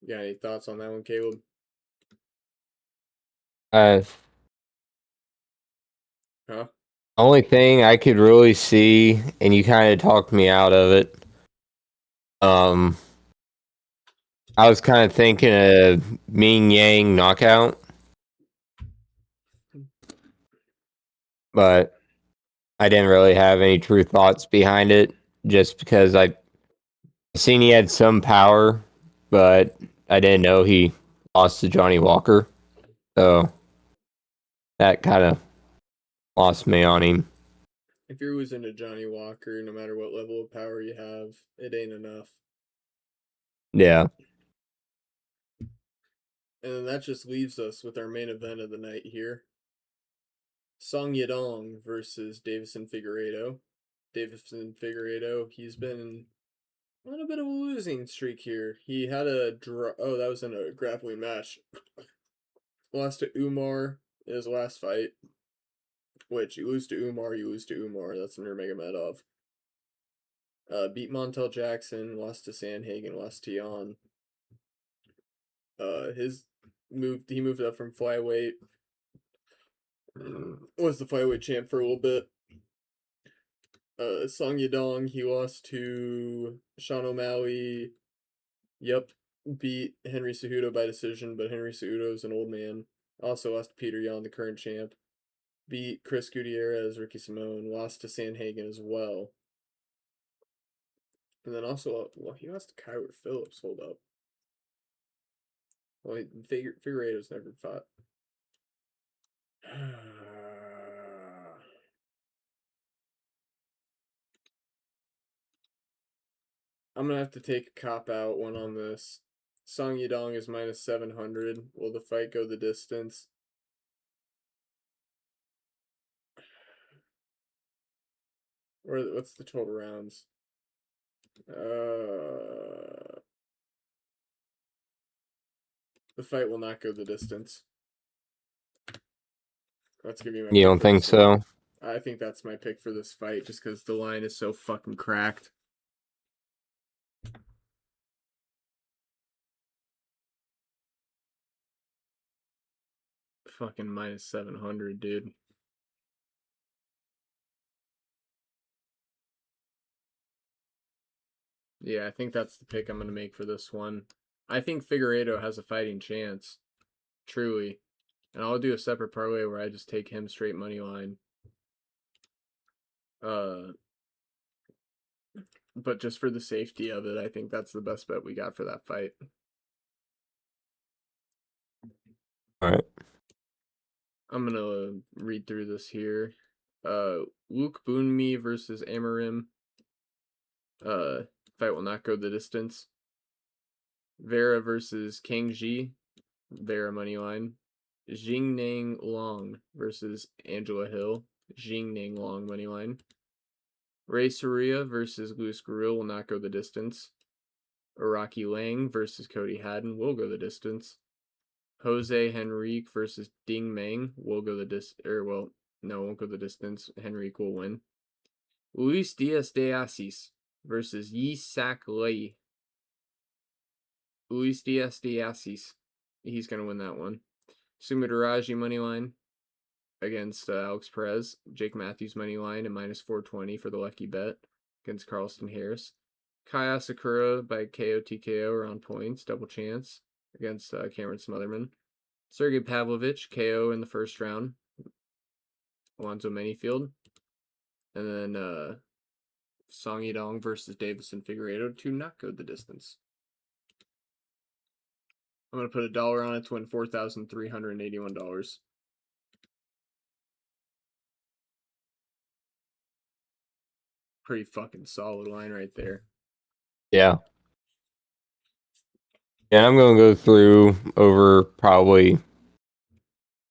You got any thoughts on that one, Caleb? Huh? Only thing I could really see, and you kind of talked me out of it. I was kind of thinking a Ming Yang knockout, but I didn't really have any true thoughts behind it, just because I seen he had some power, but I didn't know he lost to Johnny Walker, so that kind of lost me on him. If you're losing to Johnny Walker, no matter what level of power you have, it ain't enough. Yeah. And then that just leaves us with our main event of the night here. Song Yadong versus Davison Figueiredo. Davison Figueiredo, he's been on a bit of a losing streak here. He had a draw. Oh, that was in a grappling match. Lost to Umar in his last fight. Which, you lose to Umar, you lose to Umar. That's Nurmagomedov. Beat Montel Jackson, lost to Sandhagen, lost to Jan. He moved up from flyweight. Was the flyweight champ for a little bit. Song Yadong, he lost to Sean O'Malley. Yep, beat Henry Cejudo by decision, but Henry Cejudo is an old man. Also lost to Peter Yan, the current champ. Beat Chris Gutierrez, Ricky Simone. Lost to Sandhagen as well. And then also, he lost to Kyler Phillips. Hold up. Well, Figueiredo's never fought. I'm going to have to take a cop-out one on this. Song Yadong is minus 700. Will the fight go the distance? Or what's the total rounds? The fight will not go the distance. That's gonna be my You pick don't for think this one. so? I think that's my pick for this fight, just because the line is so fucking cracked. Fucking minus 700, dude. Yeah, I think that's the pick I'm going to make for this one. I think Figueiredo has a fighting chance. Truly. And I'll do a separate parlay where I just take him straight money line. But just for the safety of it, I think that's the best bet we got for that fight. All right. I'm going to read through this here. Luke Boonmi versus Amarim. Fight will not go the distance. Vera versus Kang Ji. Vera money line. Jingnang Long versus Angela Hill. Jingnang Long money line. Ray Soria versus Luis Gurriel will not go the distance. Iraqi Lang versus Cody Haddon will go the distance. Jose Henrique versus Ding Meng will go the won't go the distance. Henrique will win. Luis Diaz de Assis versus Yi Sak Lei. Luis Diaz de Assis. He's going to win that one. Sumidaraji money line against Alex Perez. Jake Matthews money line at minus 420 for the lucky bet against Carlston Harris. Kaya Sakura by KO TKO around points, double chance against Cameron Smotherman. Sergey Pavlovich KO in the first round. Alonzo Manyfield. And then Song Yidong versus Davison Figueiredo to not go the distance. I'm going to put $1 on it to win $4,381. Pretty fucking solid line right there. Yeah. Yeah, I'm gonna go through over probably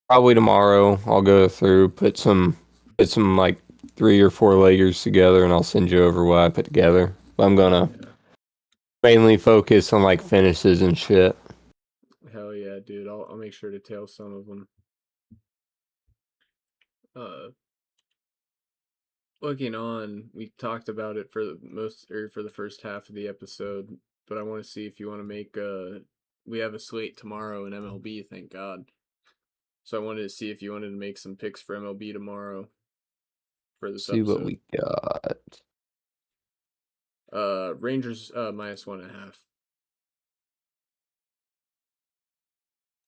tomorrow. I'll go through, put some like 3 or 4 layers together, and I'll send you over what I put together. I'm gonna mainly focus on like finishes and shit. Hell yeah, dude. I'll make sure to tail some of them. Looking on, we talked about it for the first half of the episode, but I want to see if you want to make we have a slate tomorrow in MLB, thank God. So I wanted to see if you wanted to make some picks for MLB tomorrow for this See episode. what we got. Rangers minus 1.5.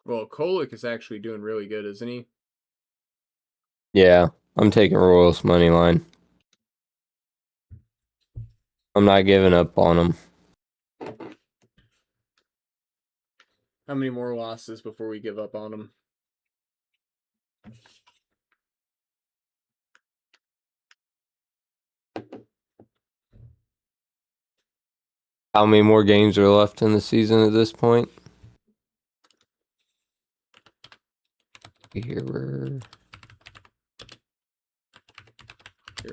Well, Kolek is actually doing really good, isn't he? Yeah, I'm taking Royals money line. I'm not giving up on them. How many more losses before we give up on them? How many more games are left in the season at this point? Here,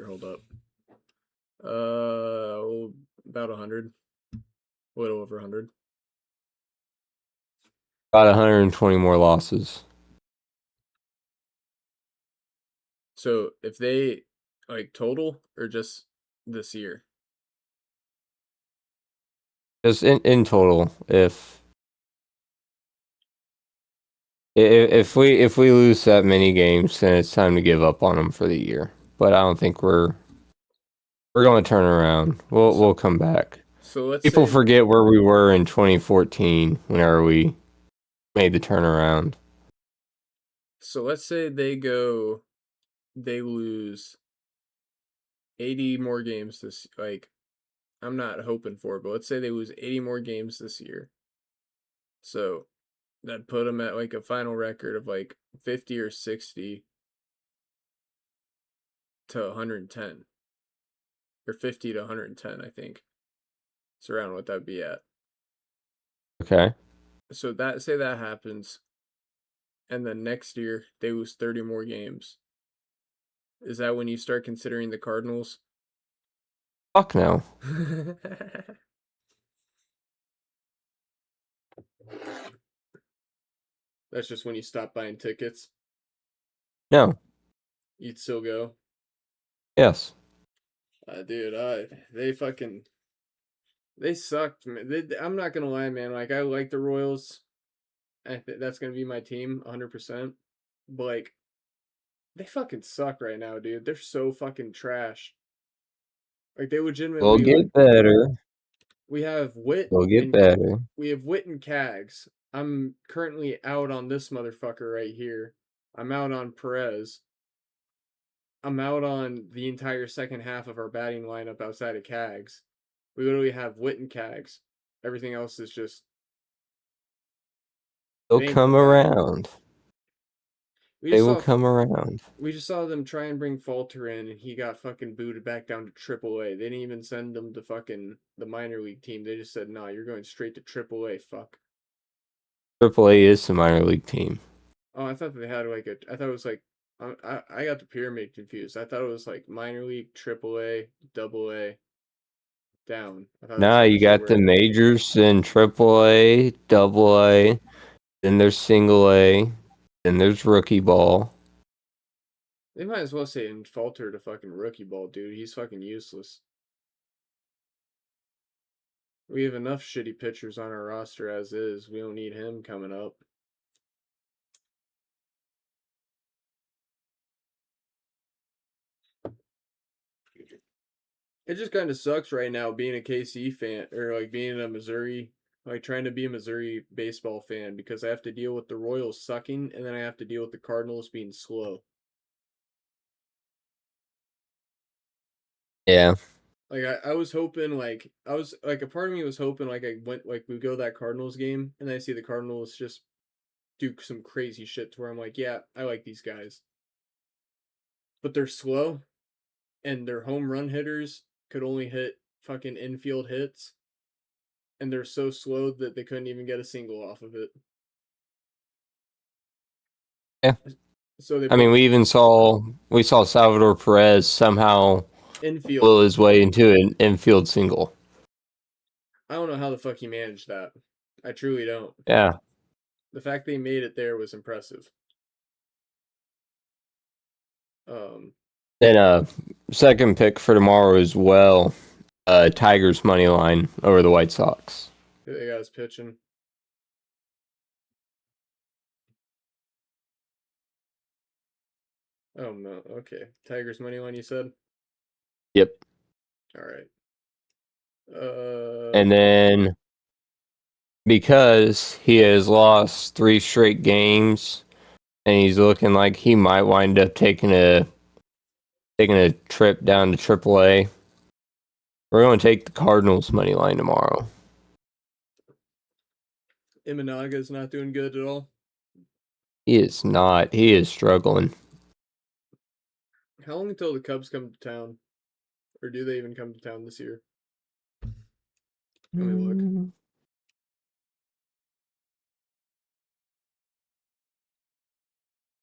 Hold up. About 100. A little over 100. about 120 more losses. So if they like total or just this year? Just in total, if we lose that many games, then it's time to give up on them for the year. But I don't think we're going to turn around. We'll come back. So let's People say, forget where we were in 2014 whenever we made the turnaround. So let's say they lose 80 more games I'm not hoping for, but let's say they lose 80 more games this year. So that put them at like a final record of like 50 or 60 to 110. Or 50 to 110, I think. It's around what that'd be at. Okay. So say that happens, and then next year they lose 30 more games. Is that when you start considering the Cardinals? Fuck no. That's just when you stop buying tickets. No. You'd still go? Yes. Dude, they sucked, man. I'm not gonna lie, man. Like, I like the Royals. That's gonna be my team, 100%. But like, they fucking suck right now, dude. They're so fucking trash. Like, they We'll legitimately like. get better. We have Witt We'll get and better. we have Witt and Cags. I'm currently out on this motherfucker right here. I'm out on Perez. I'm out on the entire second half of our batting lineup outside of Cags. We literally have Witt and Cags. Everything else is just They'll it ain't come pathetic. around. We They just will saw come around. we just saw them try and bring Falter in, and he got fucking booted back down to AAA. They didn't even send him to fucking the minor league team. They just said, "Nah, you're going straight to AAA." Fuck. AAA is the minor league team. Oh, I thought they had like a. I thought it was like. I got the pyramid confused. I thought it was like minor league, AAA, double A, down. I thought that's Nah, how you that shit got the worked. majors in AAA, double A, then there's single A, then there's rookie ball. They might as well say and Falter to fucking rookie ball, dude. He's fucking useless. We have enough shitty pitchers on our roster as is. We don't need him coming up. It just kind of sucks right now being a KC fan or like being a Missouri, like trying to be a Missouri baseball fan because I have to deal with the Royals sucking and then I have to deal with the Cardinals being slow. Yeah. Like I was hoping like I was like a part of me was hoping like I went like we go to that Cardinals game and I see the Cardinals just do some crazy shit to where I'm like, yeah, I like these guys. But they're slow and their home run hitters could only hit fucking infield hits and they're so slow that they couldn't even get a single off of it. Yeah. So they I mean, put we saw Salvador Perez somehow infield. will his way into an infield single. I don't know how the fuck he managed that. I truly don't. Yeah. The fact they made it there was impressive. Then second pick for tomorrow as well. Tigers money line over the White Sox. They got us pitching. Oh no, okay. Tigers money line, you said? Yep. All right. And then because he has lost 3 straight games and he's looking like he might wind up taking a trip down to AAA, we're going to take the Cardinals money line tomorrow. Imanaga's not doing good at all. He is not. He is struggling. How long until the Cubs come to town? Or do they even come to town this year? Let me look.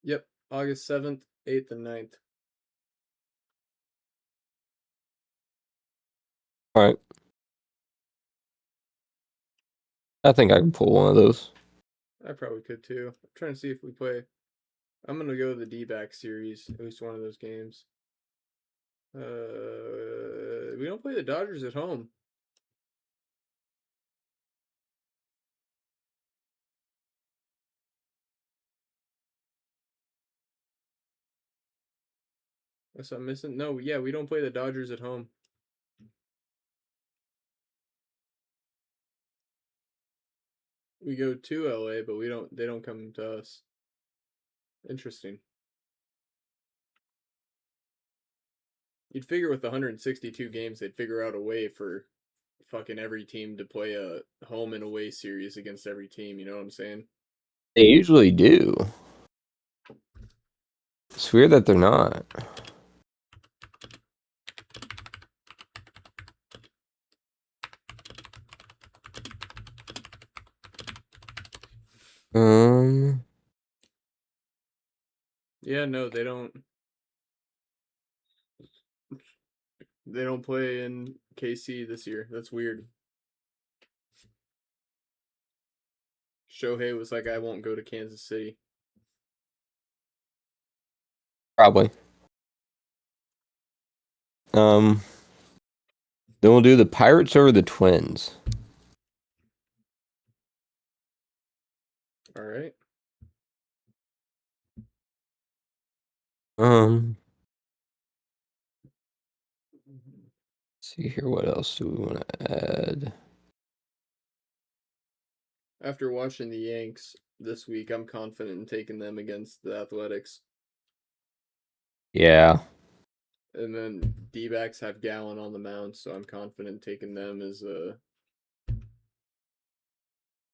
Yep, August 7th, 8th, and 9th. All right. I think I can pull one of those. I probably could too. I'm trying to see if we play. I'm going to go to the D-back series, at least one of those games. We don't play the Dodgers at home. Unless I'm missing. No, yeah, we don't play the Dodgers at home. We go to LA, but they don't come to us. Interesting. You'd figure with 162 games they'd figure out a way for fucking every team to play a home and away series against every team, you know what I'm saying? They usually do. It's weird that they're not. Yeah, no, they don't. They don't play in KC this year. That's weird. Shohei was like, I won't go to Kansas City. Probably. Then we'll do the Pirates over the Twins. All right. See here, what else do we want to add? After watching the Yanks this week, I'm confident in taking them against the Athletics. Yeah. And then D-backs have Gallen on the mound, so I'm confident taking them as a.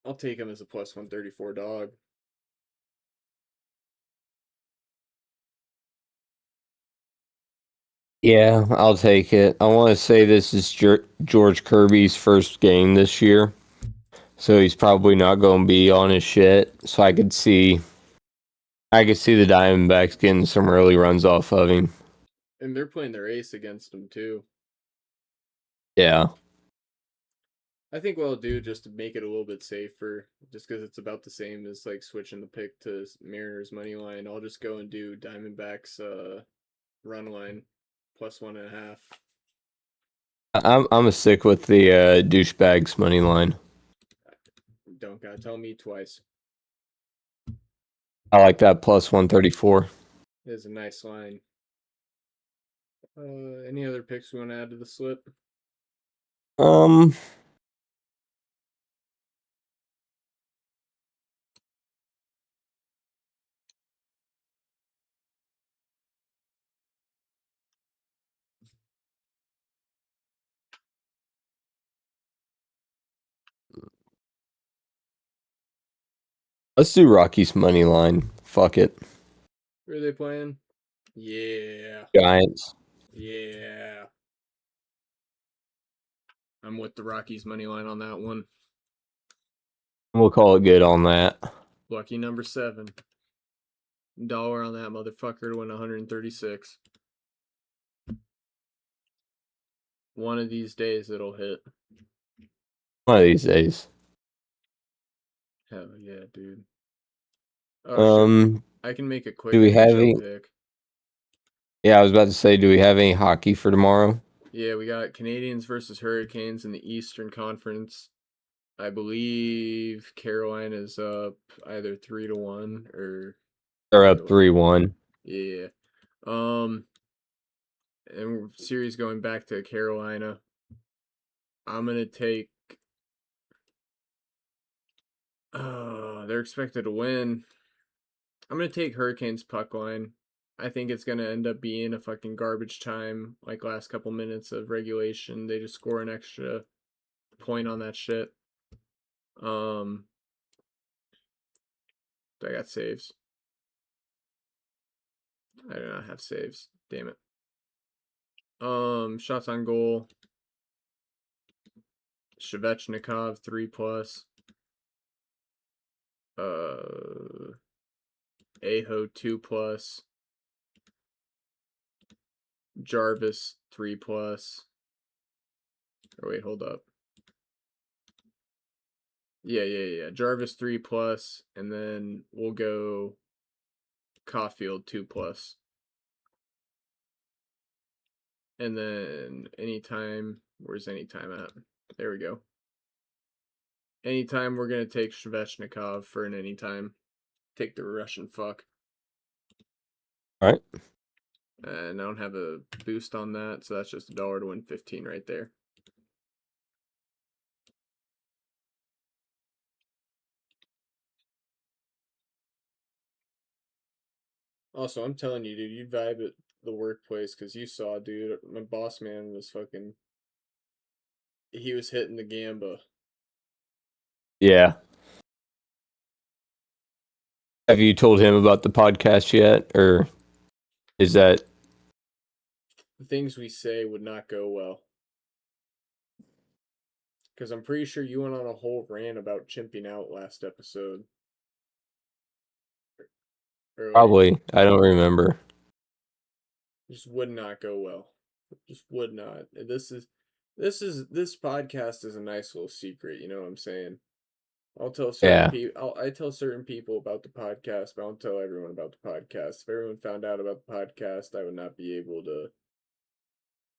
I'll take them as a plus 134 dog. Yeah, I'll take it. I want to say this is George Kirby's first game this year. So he's probably not going to be on his shit. So I could see the Diamondbacks getting some early runs off of him. And they're playing their ace against him, too. Yeah. I think what I'll do just to make it a little bit safer, just because it's about the same as like switching the pick to Mariners money line, I'll just go and do Diamondbacks run line plus 1.5. I'm gonna stick with the douchebags money line. Don't gotta tell me twice. I like that plus 134. It is a nice line. Any other picks we want to add to the slip? Let's do Rockies money line. Fuck it. Who are they playing? Yeah. Giants. Yeah. I'm with the Rockies money line on that one. We'll call it good on that. Lucky number 7. Dollar on that motherfucker to win 136. One of these days it'll hit. One of these days. Hell yeah, dude. Oh, shit. I can make a quick do we have NHL any? pick. Yeah, I was about to say, do we have any hockey for tomorrow? Yeah, we got Canadians versus Hurricanes in the Eastern Conference. I believe Carolina's up either 3-1 or They're up 3-1. Yeah. And series going back to Carolina. I'm gonna take. They're expected to win. I'm gonna take Hurricanes puck line. I think it's gonna end up being a fucking garbage time, like last couple minutes of regulation. They just score an extra point on that shit. I got saves. I do not have saves. Damn it. Shots on goal. Shvechnikov 3+. Aho 2+. Jarvis 3+. Or wait, hold up. Yeah. Jarvis 3+, and then we'll go Caulfield 2+. And then anytime, where's anytime at? There we go. Anytime we're gonna take Shvechnikov for an anytime. Take the Russian fuck. All right. And I don't have a boost on that, so that's just $1 to win 15 right there. Also, I'm telling you, dude, you'd vibe at the workplace because you saw, dude, my boss man was fucking. He was hitting the gamba. Yeah. Have you told him about the podcast yet, or is that? The things we say would not go well. Because I'm pretty sure you went on a whole rant about chimping out last episode. Probably. I don't remember. Just would not go well. Just would not. This podcast is a nice little secret, you know what I'm saying? I'll tell certain Yeah. people. I tell certain people about the podcast, but I don't tell everyone about the podcast. If everyone found out about the podcast, I would not be able to.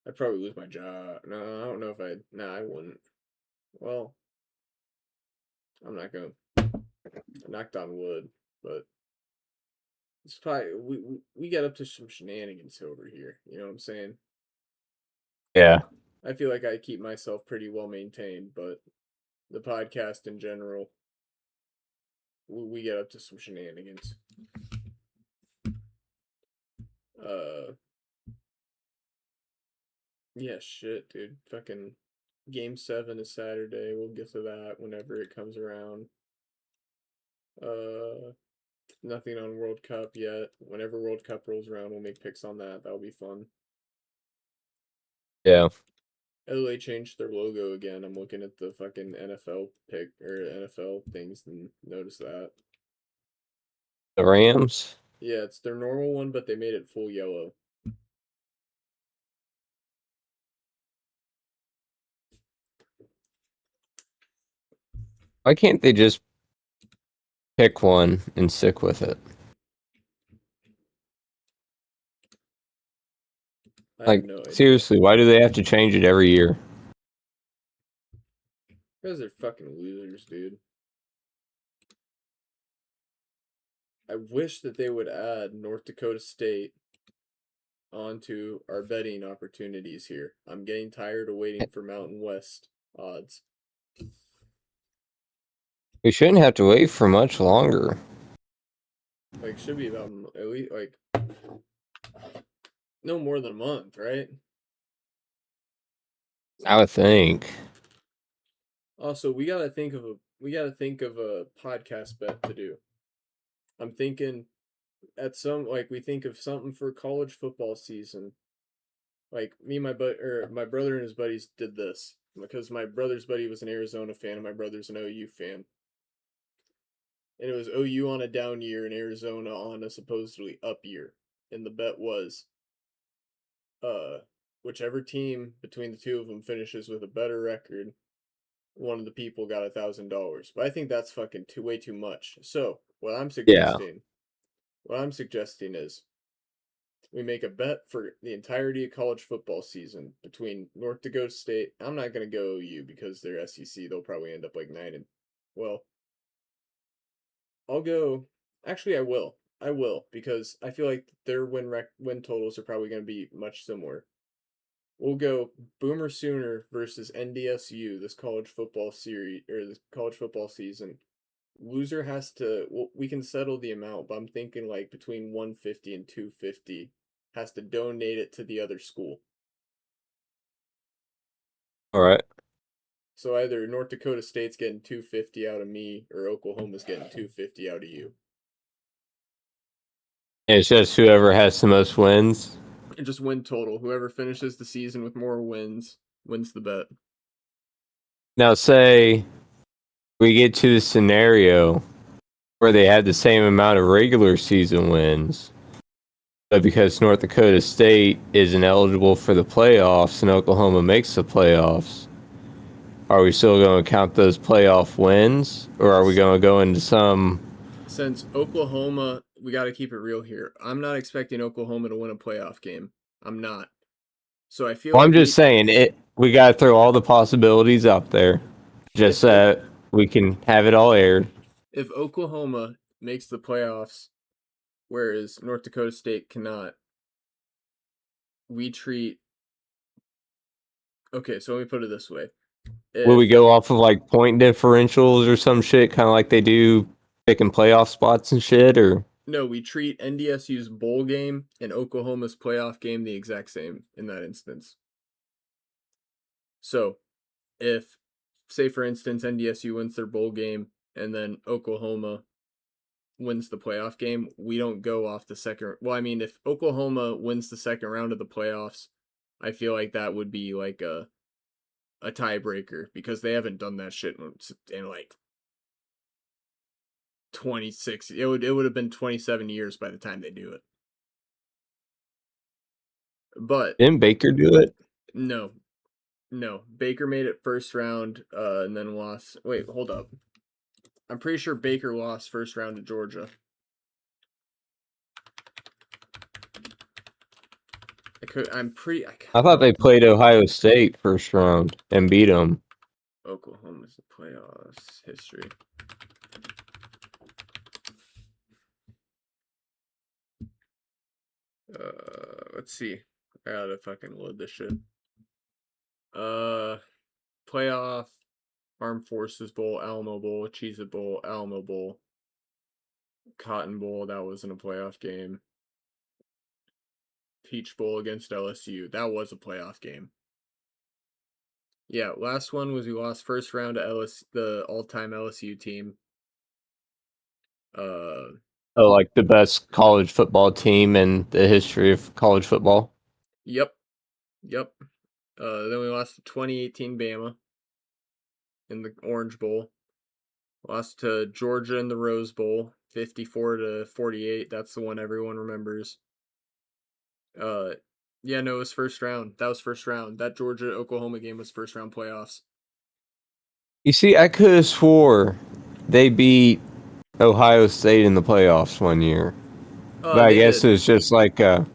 I'd probably lose my job. No, I don't know if I'd. No, I wouldn't. Well, I'm not gonna. I knocked on wood, but it's probably we got up to some shenanigans over here. You know what I'm saying? Yeah. I feel like I keep myself pretty well maintained, but the podcast in general, we get up to some shenanigans. Yeah, shit, dude. Fucking Game 7 is Saturday. We'll get to that whenever it comes around. Nothing on World Cup yet. Whenever World Cup rolls around, we'll make picks on that. That'll be fun. Yeah. LA changed their logo again. I'm looking at the fucking NFL pick or NFL things and notice that. The Rams. Yeah, it's their normal one, but they made it full yellow. Why can't they just pick one and stick with it? I have no idea. Seriously, why do they have to change it every year? Because they're fucking losers, dude. I wish that they would add North Dakota State onto our betting opportunities here. I'm getting tired of waiting for Mountain West odds. We shouldn't have to wait for much longer. Like, should be about at least like no more than a month, right? I would think. Also, we gotta think of a podcast bet to do. I'm thinking we think of something for college football season. Like me and my brother and his buddies did this because my brother's buddy was an Arizona fan and my brother's an OU fan. And it was OU on a down year and Arizona on a supposedly up year. And the bet was whichever team between the two of them finishes with a better record, one of the people got $1,000. But I think that's fucking way too much. So what I'm suggesting is we make a bet for the entirety of college football season between North Dakota State. I'm not gonna go OU because they're SEC. They'll probably end up like 9 and well. I'll go. Actually, I will. I will because I feel like their win totals are probably going to be much similar. We'll go Boomer Sooner versus NDSU this college football series or this college football season. Loser has to. Well, we can settle the amount, but I'm thinking like between 150 and 250 has to donate it to the other school. All right. So either North Dakota State's getting 250 out of me or Oklahoma's getting 250 out of you. It's just whoever has the most wins. And just win total. Whoever finishes the season with more wins wins the bet. Now, say we get to the scenario where they had the same amount of regular season wins, but because North Dakota State isn't eligible for the playoffs and Oklahoma makes the playoffs, are we still going to count those playoff wins, or are we going to go into some... Since Oklahoma, we got to keep it real here. I'm not expecting Oklahoma to win a playoff game. I'm not. So I feel Well, like I'm just saying, we got to throw all the possibilities out there, just so we can have it all aired. If Oklahoma makes the playoffs, whereas North Dakota State cannot, we treat... Okay, so let me put it this way. Will we go off of like point differentials or some shit, kind of like they do picking playoff spots and shit, or... No, we treat NDSU's bowl game and Oklahoma's playoff game the exact same in that instance. So, if, say for instance, NDSU wins their bowl game and then Oklahoma wins the playoff game, we don't go off the second... Well, I mean, if Oklahoma wins the second round of the playoffs, I feel like that would be like a tiebreaker because they haven't done that shit in like 26. It would have been 27 years by the time they do it. But didn't Baker do it? No. Baker made it first round and then lost. Wait, hold up. I'm pretty sure Baker lost first round to Georgia. I thought they played Ohio State first round and beat them. Oklahoma's the playoffs history. Let's see. I gotta fucking load this shit. Playoff, Armed Forces Bowl, Alamo Bowl, Cheez-It Bowl, Alamo Bowl, Cotton Bowl. That wasn't a playoff game. Peach Bowl against LSU. That was a playoff game. Yeah, last one was we lost first round to the all-time LSU team. Oh, like the best college football team in the history of college football. Yep. Then we lost to 2018 Bama in the Orange Bowl. Lost to Georgia in the Rose Bowl, 54-48. That's the one everyone remembers. Yeah, no, it was first round. That was first round. That Georgia-Oklahoma game was first round playoffs. You see, I could have swore they beat Ohio State in the playoffs one year. But I guess it's just like I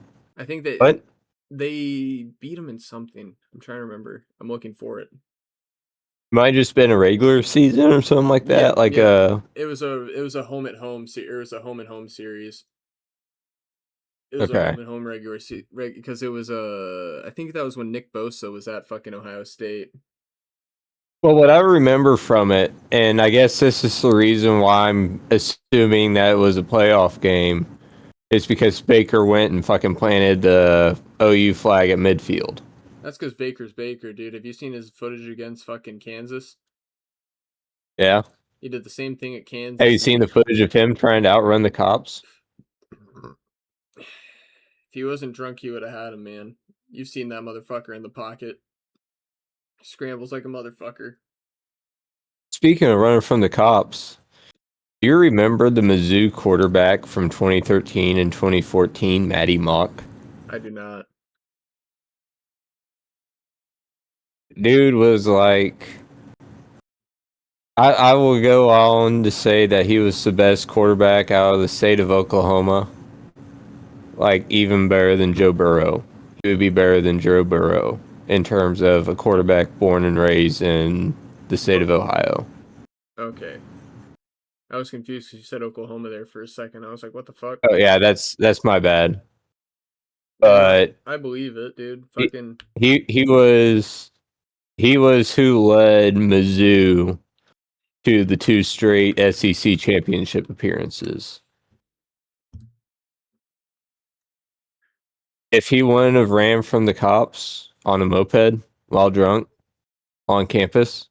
think what? They beat them in something. I'm trying to remember. I'm looking for it. Might just been a regular season or something like that. It was a home and home series. It was a Okay. home and home regular because it was I think that was when Nick Bosa was at fucking Ohio State. Well, what I remember from it, and I guess this is the reason why I'm assuming that it was a playoff game, is because Baker went and fucking planted the OU flag at midfield. That's because Baker's Baker, dude. Have you seen his footage against fucking Kansas? Yeah. He did the same thing at Kansas. Have you seen the footage of him trying to outrun the cops? If he wasn't drunk, he would have had him, man. You've seen that motherfucker in the pocket. Scrambles like a motherfucker. Speaking of running from the cops, do you remember the Mizzou quarterback from 2013 and 2014, Matty Mock? I do not. Dude was like, I will go on to say that he was the best quarterback out of the state of Oklahoma. Like, even better than Joe Burrow. He would be better than Joe Burrow in terms of a quarterback born and raised in the state of Ohio. Okay. I was confused because you said Oklahoma there for a second. I was like, what the fuck? Oh yeah, that's my bad. But I believe it, dude. Fucking he was who led Mizzou to the 2 straight SEC championship appearances. If he wouldn't have ran from the cops on a moped while drunk on campus,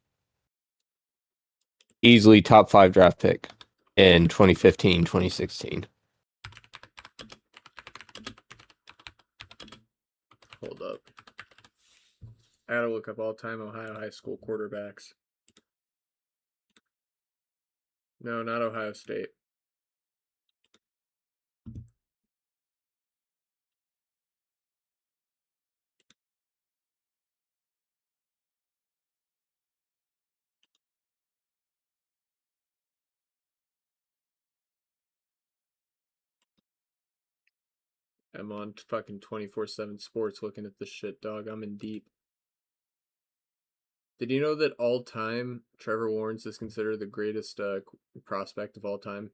easily top 5 draft pick in 2015, 2016. hold up. I gotta look up all-time Ohio high school quarterbacks. No, not Ohio State. I'm on fucking 24/7 sports looking at this shit, dog. I'm in deep. Did you know that all-time Trevor Lawrence is considered the greatest prospect of all time?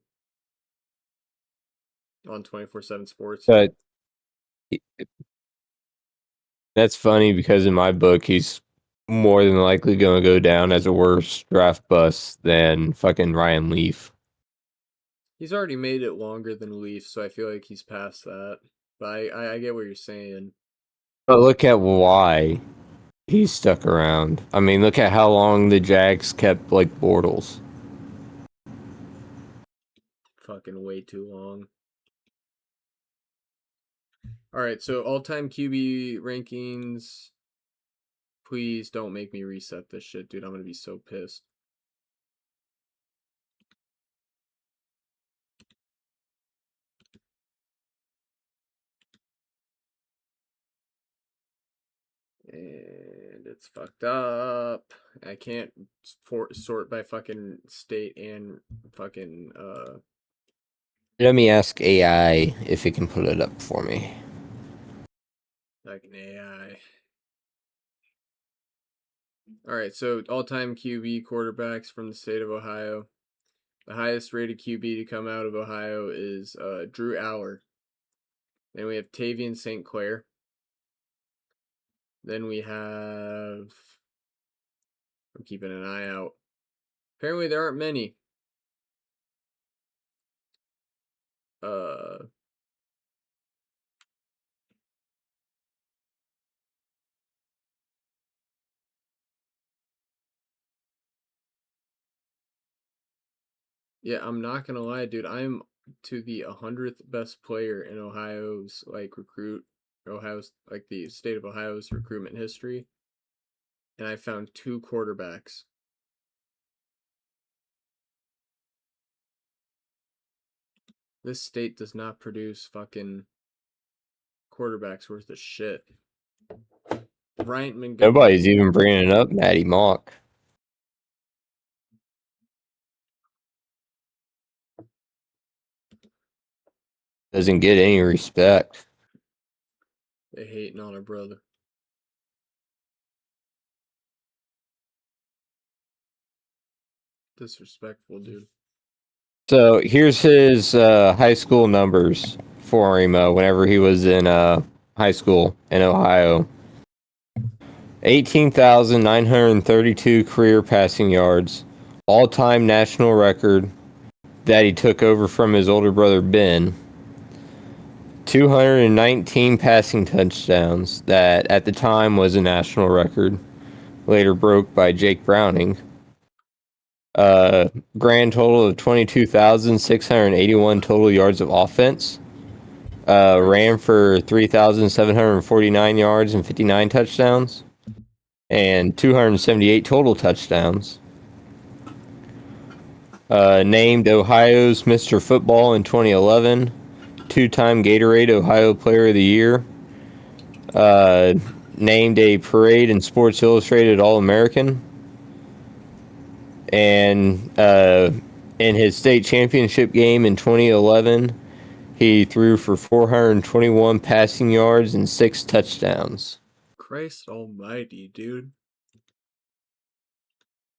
On 24/7 sports. But that's funny because in my book, he's more than likely going to go down as a worse draft bust than fucking Ryan Leaf. He's already made it longer than Leaf, so I feel like he's past that. But I get what you're saying. But look at why he's stuck around. I mean, look at how long the Jags kept like Bortles. Fucking way too long. Alright, so all-time QB rankings. Please don't make me reset this shit, dude. I'm gonna be so pissed. And It's fucked up. I can't sort by fucking state and fucking Let me ask AI if it can pull it up for me. like an AI. All right, so all-time QB quarterbacks from the state of Ohio. The highest rated QB to come out of Ohio is Drew Aller. Then we have Tavian St. Clair. Then we have... I'm keeping an eye out. Apparently there aren't many. Yeah, I'm not gonna lie, dude. I'm to the 100th best player in Ohio's Ohio's like the state of Ohio's recruitment history, and I found 2 quarterbacks. This state does not produce fucking quarterbacks worth of shit. Bryant Montgomery. Nobody's even bringing it up, Matty Mock. Doesn't get any respect. They hating on our brother. Disrespectful, dude. So here's his high school numbers for him whenever he was in high school in Ohio. 18,932 career passing yards, all-time national record that he took over from his older brother Ben. 219 passing touchdowns that at the time was a national record, later broke by Jake Browning. Grand total of 22,681 total yards of offense. Ran for 3,749 yards and 59 touchdowns. And 278 total touchdowns. Named Ohio's Mr. Football in 2011. 2-time Gatorade Ohio Player of the Year. Named a Parade and Sports Illustrated All-American. And in his state championship game in 2011, he threw for 421 passing yards and 6 touchdowns. Christ almighty, dude.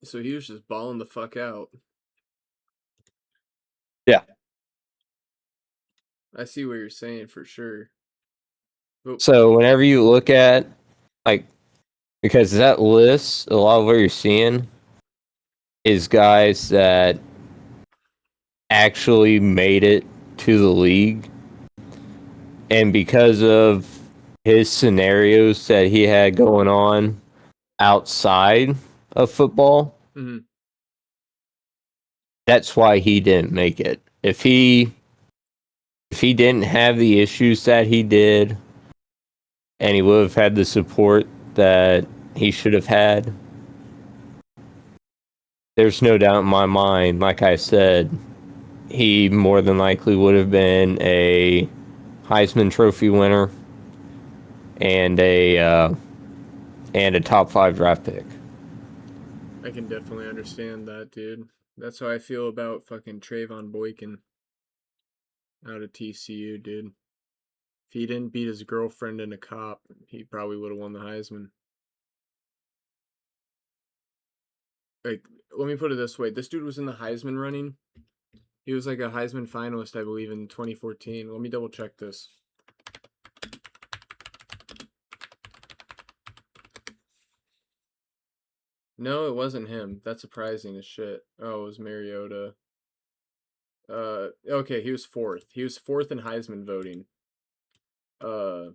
So he was just balling the fuck out. Yeah. I see what you're saying for sure. But So whenever you look at, like, because that list, a lot of what you're seeing is guys that actually made it to the league. And because of his scenarios that he had going on outside of football, that's why he didn't make it. If he didn't have the issues that he did, and he would have had the support that he should have had, there's no doubt in my mind, like I said, he more than likely would have been a Heisman Trophy winner and a top 5 draft pick. I can definitely understand that, dude. That's how I feel about fucking Trayvon Boykin out of TCU, dude. If he didn't beat his girlfriend and a cop, he probably would have won the Heisman. Like, let me put it this way. This dude was in the Heisman running. He was like a Heisman finalist, I believe, in 2014. Let me double check this. No, it wasn't him. That's surprising as shit. Oh, it was Mariota. Okay, he was 4th. He was 4th in Heisman voting. 4th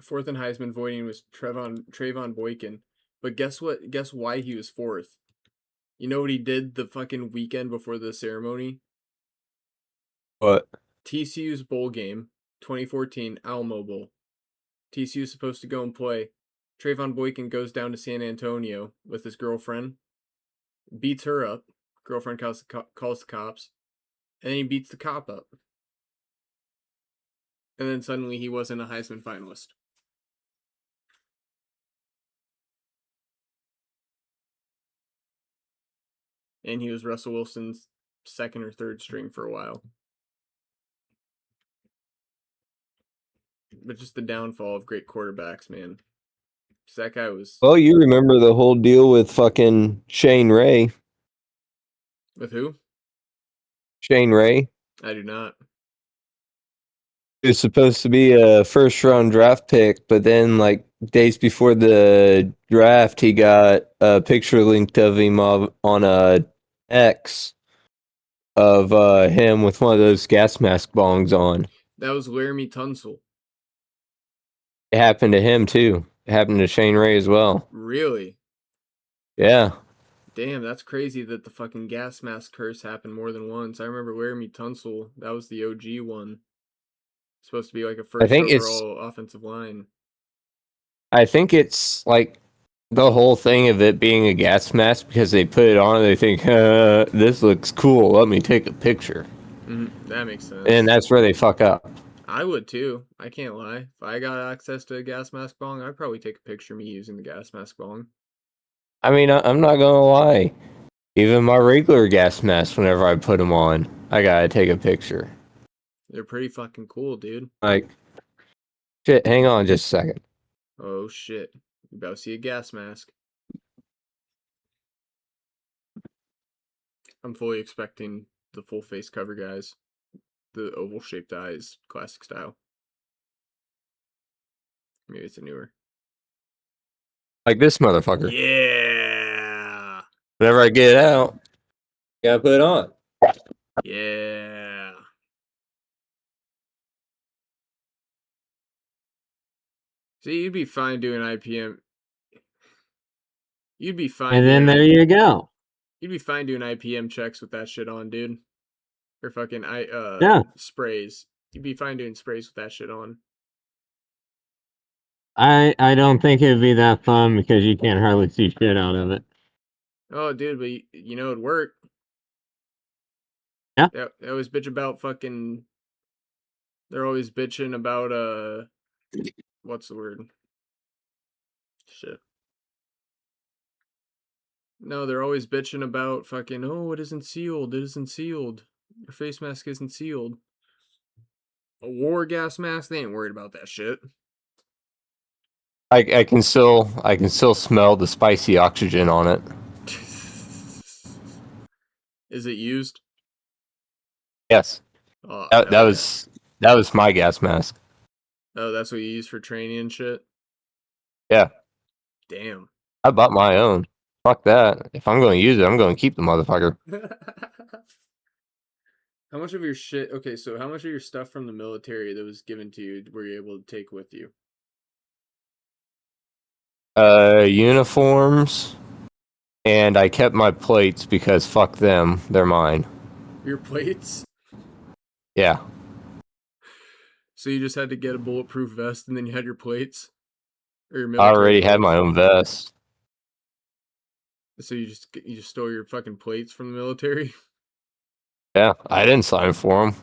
in Heisman voting was Trayvon Boykin. But guess what? Guess why he was 4th? You know what he did the fucking weekend before the ceremony? What? TCU's bowl game, 2014, Alamo Bowl. TCU's supposed to go and play. Trayvon Boykin goes down to San Antonio with his girlfriend, beats her up. Girlfriend calls the cops, and then he beats the cop up. And then suddenly he wasn't a Heisman finalist. And he was Russell Wilson's second or third string for a while. But just the downfall of great quarterbacks, man. Because that guy was... Well, you remember the whole deal with fucking Shane Ray. With who? Shane Ray. I do not. He was supposed to be a first-round draft pick, but then, like, days before the draft, he got a picture linked of him on a X of him with one of those gas mask bongs on. That was Laramie Tunsil. It happened to him, too. It happened to Shane Ray as well. Really? Yeah. Damn, that's crazy that the fucking gas mask curse happened more than once. I remember Laramie Tunsil. That was the OG one. Supposed to be like a first overall offensive line. I think it's like the whole thing of it being a gas mask because they put it on and they think, this looks cool. Let me take a picture. That makes sense. And that's where they fuck up. I would too. I can't lie. If I got access to a gas mask bong, I'd probably take a picture of me using the gas mask bong. I mean, I'm not gonna lie. Even my regular gas masks, whenever I put them on, I gotta take a picture. They're pretty fucking cool, dude. Like, shit, hang on just a second. Oh shit. You about to see a gas mask. I'm fully expecting the full face cover guys. The oval shaped eyes, classic style. Maybe it's a newer. Like this motherfucker. Yeah. Whenever I get it out, gotta put it on. Yeah. See, you'd be fine doing IPM. You'd be fine. And then there you go. You'd be fine doing IPM checks with that shit on, dude. Or fucking sprays. You'd be fine doing sprays with that shit on. I don't think it'd be that fun because you can't hardly see shit out of it. Oh, dude, but you know it'd work. Yeah. They always bitch about fucking... They're always bitching about, what's the word? Shit. No, they're always bitching about fucking, oh, it isn't sealed. It isn't sealed. Your face mask isn't sealed. A war gas mask, they ain't worried about that shit. I can still smell the spicy oxygen on it. Is it used? Yes. Oh, That was my gas mask. Oh, that's what you use for training and shit? Yeah. Damn. I bought my own. Fuck that. If I'm going to use it, I'm going to keep the motherfucker. How much of your shit... Okay, so how much of your stuff from the military that was given to you were you able to take with you? Uniforms, and I kept my plates because fuck them, they're mine. Your plates? Yeah. So you just had to get a bulletproof vest and then you had your plates? Or your I military already had clothes? my own vest. So you just stole your fucking plates from the military? Yeah, I didn't sign for them.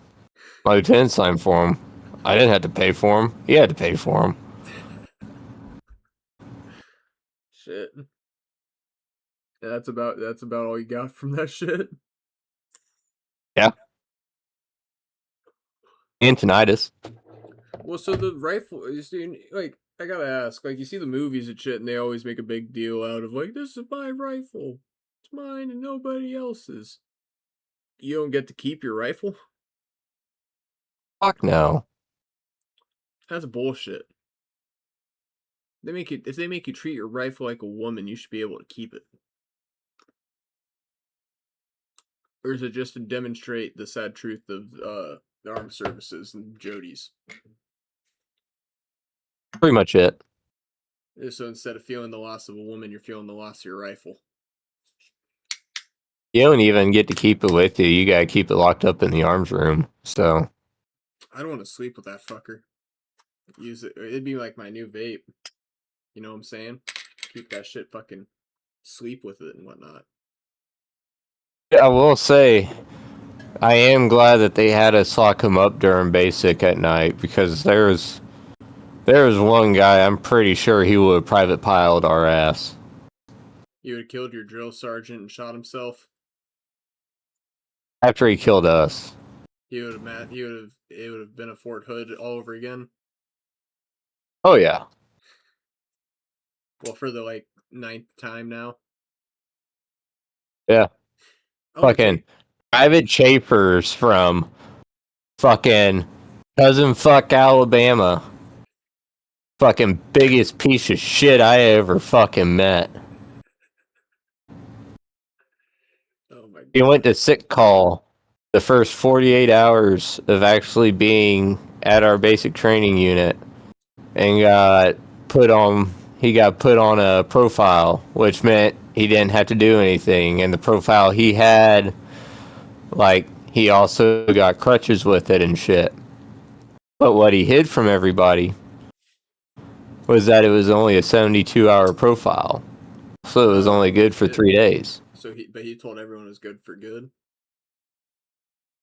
My lieutenant signed for them. I didn't have to pay for them. He had to pay for them. Shit. Yeah, that's about all you got from that shit. Yeah. And tinnitus. Well, so the rifle is, like, I gotta ask, like, you see the movies and shit, and they always make a big deal out of, like, this is my rifle. It's mine and nobody else's. You don't get to keep your rifle? Fuck no. That's bullshit. If they make you treat your rifle like a woman, you should be able to keep it. Or is it just to demonstrate the sad truth of the armed services and Jody's? Pretty much it. So instead of feeling the loss of a woman, you're feeling the loss of your rifle. You don't even get to keep it with you. You gotta keep it locked up in the arms room. So I don't want to sleep with that fucker. Use it. It'd be like my new vape. You know what I'm saying? Keep that shit fucking sleep with it and whatnot. I will say, I am glad that they had us lock him up during basic at night because there was one guy, I'm pretty sure he would have private piled our ass. You would have killed your drill sergeant and shot himself? After he killed us. It would have been a Fort Hood all over again. Oh yeah. Well, for the like 9th time now. Yeah. Oh, Fucking private chafers from fucking cousin fuck Alabama. Fucking biggest piece of shit I ever fucking met. oh my god. He went to sick call the first 48 hours of actually being at our basic training unit and he got put on a profile, which meant he didn't have to do anything. And the profile he had, like, he also got crutches with it and shit. But what he hid from everybody was that it was only a 72-hour profile. So it was only good for 3 days. So he told everyone it was good for good.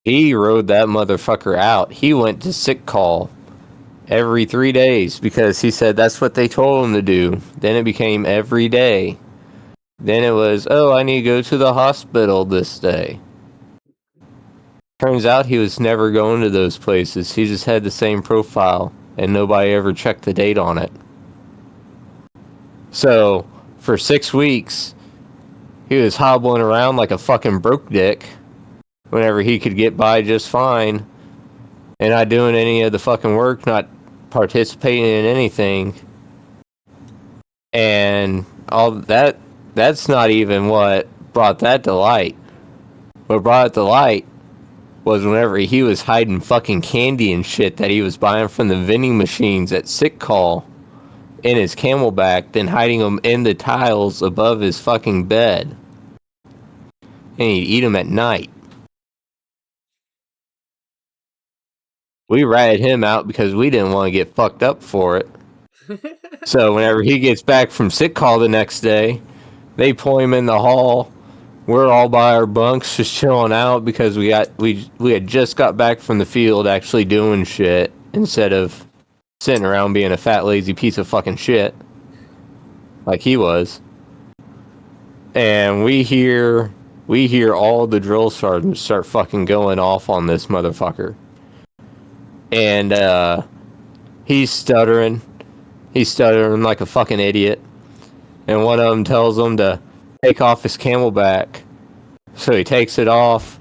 He rode that motherfucker out. He went to sick call every 3 days because he said that's what they told him to do. Then it became every day. Then it was, oh, I need to go to the hospital this day. Turns out he was never going to those places. He just had the same profile, and nobody ever checked the date on it. So, for 6 weeks, he was hobbling around like a fucking broke dick whenever he could get by just fine and not doing any of the fucking work, not participating in anything. And all that's not even what brought that to light. What brought it to light was whenever he was hiding fucking candy and shit that he was buying from the vending machines at sick call in his Camelback, then hiding them in the tiles above his fucking bed. And he'd eat them at night. We ratted him out because we didn't want to get fucked up for it. So whenever he gets back from sick call the next day, they pull him in the hall. We're all by our bunks just chilling out because we had just got back from the field actually doing shit instead of sitting around being a fat lazy piece of fucking shit like he was. And we hear all the drill sergeants start fucking going off on this motherfucker. And he's stuttering like a fucking idiot. And one of them tells him to take off his Camelback. So he takes it off,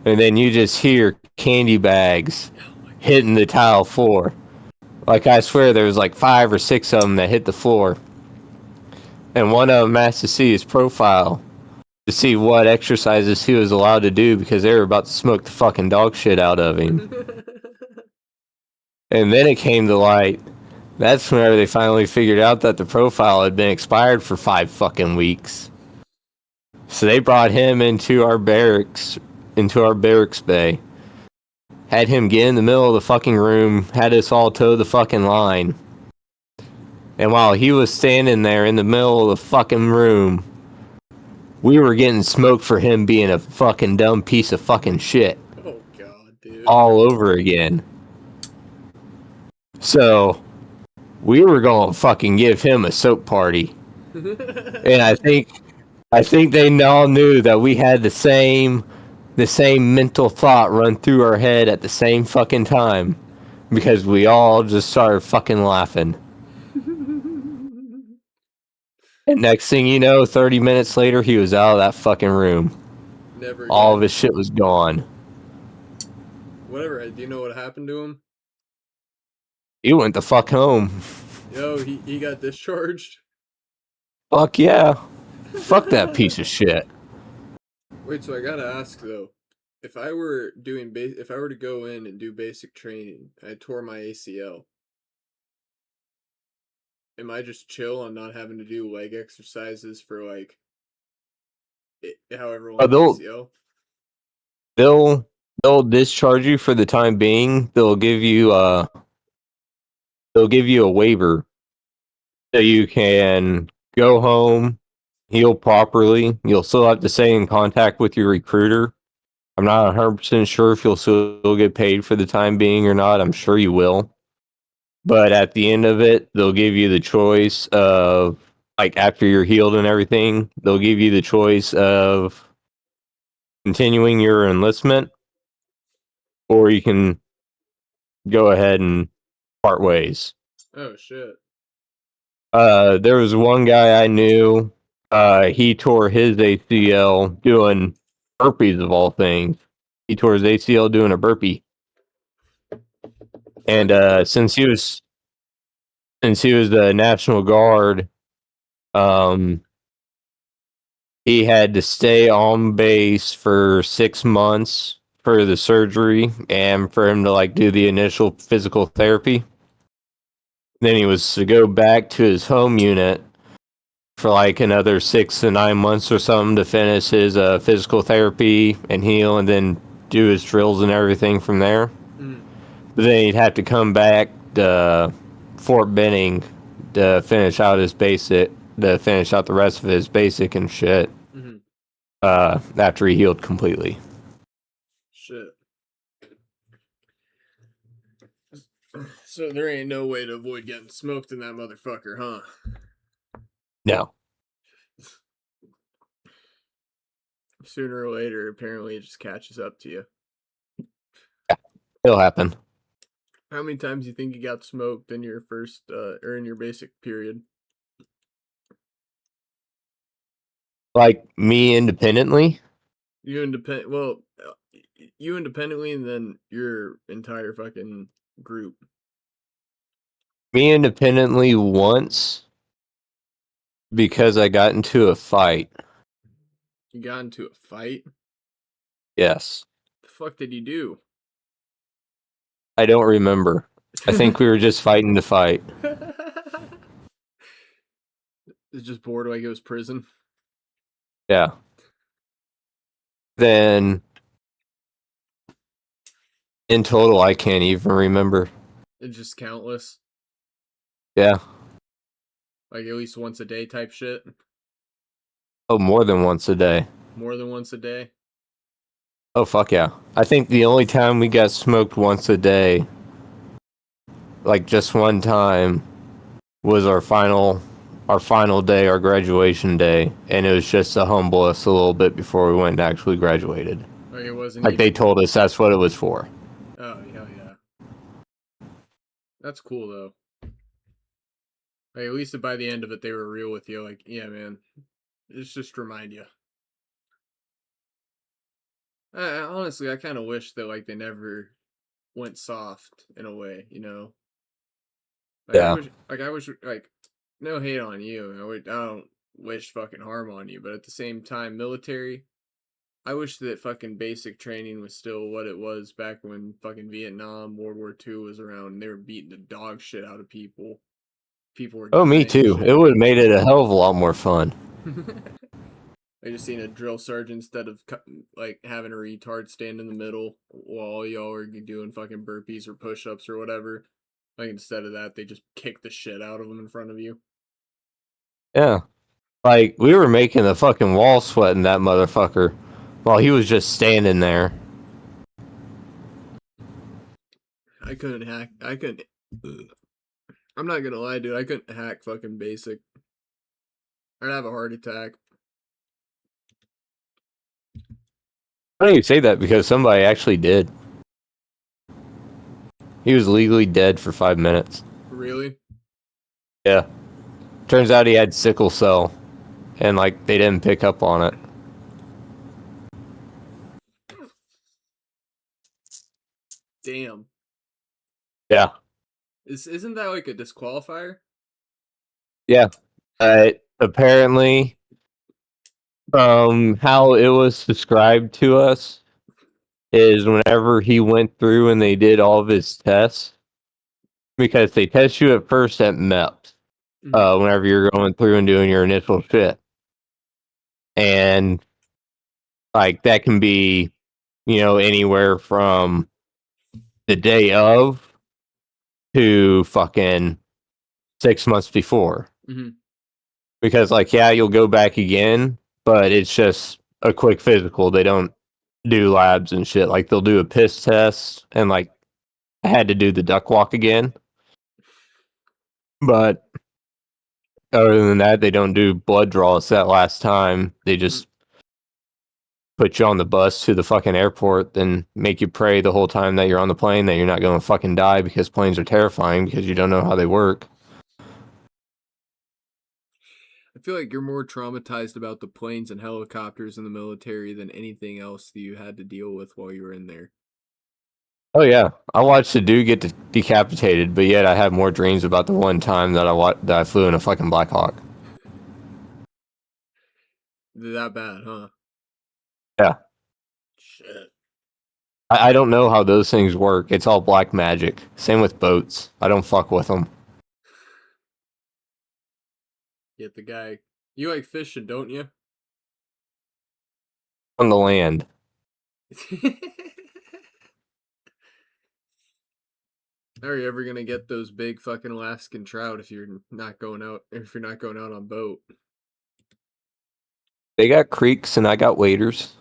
and then you just hear candy bags hitting the tile floor. Like, I swear there was like 5 or 6 of them that hit the floor. And one of them asked to see his profile to see what exercises he was allowed to do because they were about to smoke the fucking dog shit out of him. And then it came to light. That's whenever they finally figured out that the profile had been expired for 5 fucking weeks. So they brought him into our barracks bay. Had him get in the middle of the fucking room, had us all toe the fucking line. And while he was standing there in the middle of the fucking room, we were getting smoked for him being a fucking dumb piece of fucking shit. Oh god, dude. All over again. So we were gonna fucking give him a soap party. And I think they all knew that we had the same mental thought run through our head at the same fucking time because we all just started fucking laughing. And next thing you know, 30 minutes later, he was out of that fucking room. Never. All of his shit was gone. Whatever. Do you know what happened to him? He went the fuck home. Yo, he got discharged. Fuck yeah. Fuck that piece of shit. Wait, so I gotta ask though, if I were to go in and do basic training, I tore my ACL. Am I just chill on not having to do leg exercises for like however long ACL? They'll discharge you for the time being. They'll give you a waiver so you can go home, heal properly. You'll still have to stay in contact with your recruiter. I'm not 100% sure if you'll still get paid for the time being or not. I'm sure you will. But at the end of it, they'll give you the choice of, like, after you're healed and everything, they'll give you the choice of continuing your enlistment, or you can go ahead and part ways. Oh shit. There was one guy I knew. He tore his ACL doing burpees of all things. He tore his ACL doing a burpee, and since he was the National Guard, he had to stay on base for 6 months for the surgery and for him to like do the initial physical therapy. Then he was to go back to his home unit for like another 6 to 9 months or something to finish his physical therapy and heal, and then do his drills and everything from there. Mm. But then he'd have to come back to Fort Benning to finish out the rest of his basic and shit. Mm-hmm. After he healed completely. Shit. So there ain't no way to avoid getting smoked in that motherfucker, huh? No. Sooner or later, apparently, it just catches up to you. It'll happen. How many times do you think you got smoked in your first, or in your basic period? Like me independently? You independently, and then your entire fucking group. Me independently once, because I got into a fight. You got into a fight? Yes. The fuck did you do? I don't remember. I think we were just fighting to fight. It's just bored like it was prison. Yeah. Then in total, I can't even remember. It's just countless. Yeah. Like at least once a day type shit. Oh, more than once a day. More than once a day. Oh, fuck yeah. I think the only time we got smoked once a day, like just one time, was our final day, our graduation day, and it was just to humble us a little bit before we went and actually graduated. Like it wasn't Like they told us that's what it was for. Oh, hell yeah. That's cool though. Like at least by the end of it they were real with you, like, yeah man. It's just to remind you. Honestly, I kinda wish that like they never went soft in a way, you know? Like Yeah. I wish like no hate on you. I don't wish fucking harm on you, but at the same time, military, I wish that fucking basic training was still what it was back when fucking Vietnam, World War II was around, and they were beating the dog shit out of people. People were Oh, me dying and too. shit. It would have made it a hell of a lot more fun. I just seen a drill sergeant instead of like having a retard stand in the middle while all y'all are doing fucking burpees or push-ups or whatever. Like instead of that, they just kick the shit out of them in front of you. Yeah. Like, we were making the fucking wall sweating that motherfucker while he was just standing there. I couldn't hack. I'm not gonna lie, dude. I couldn't hack fucking basic. I'd have a heart attack. I don't even say that because somebody actually did. He was legally dead for 5 minutes. Really? Yeah. Turns out he had sickle cell, and like they didn't pick up on it. Damn. Yeah. Isn't that like a disqualifier? Yeah. Apparently, from how it was described to us, is whenever he went through and they did all of his tests, because they test you at first at MEPS, whenever you're going through and doing your initial shit. And like that can be, anywhere from the day of to fucking 6 months before. Mm-hmm. Because like, yeah, you'll go back again, but it's just a quick physical. They don't do labs and shit. Like they'll do a piss test, and like I had to do the duck walk again. But other than that, they don't do blood draws that last time. They just put you on the bus to the fucking airport than make you pray the whole time that you're on the plane that you're not going to fucking die because planes are terrifying because you don't know how they work. I feel like you're more traumatized about the planes and helicopters in the military than anything else that you had to deal with while you were in there. Oh yeah, I watched a dude get decapitated, but yet I have more dreams about the one time that I flew in a fucking Black Hawk. That bad, huh? Yeah. Shit. I don't know how those things work. It's all black magic. Same with boats. I don't fuck with them. Get the guy. You like fishing, don't you? On the land. Are you ever gonna get those big fucking Alaskan trout if you're not going out on boat? They got creeks and I got waders.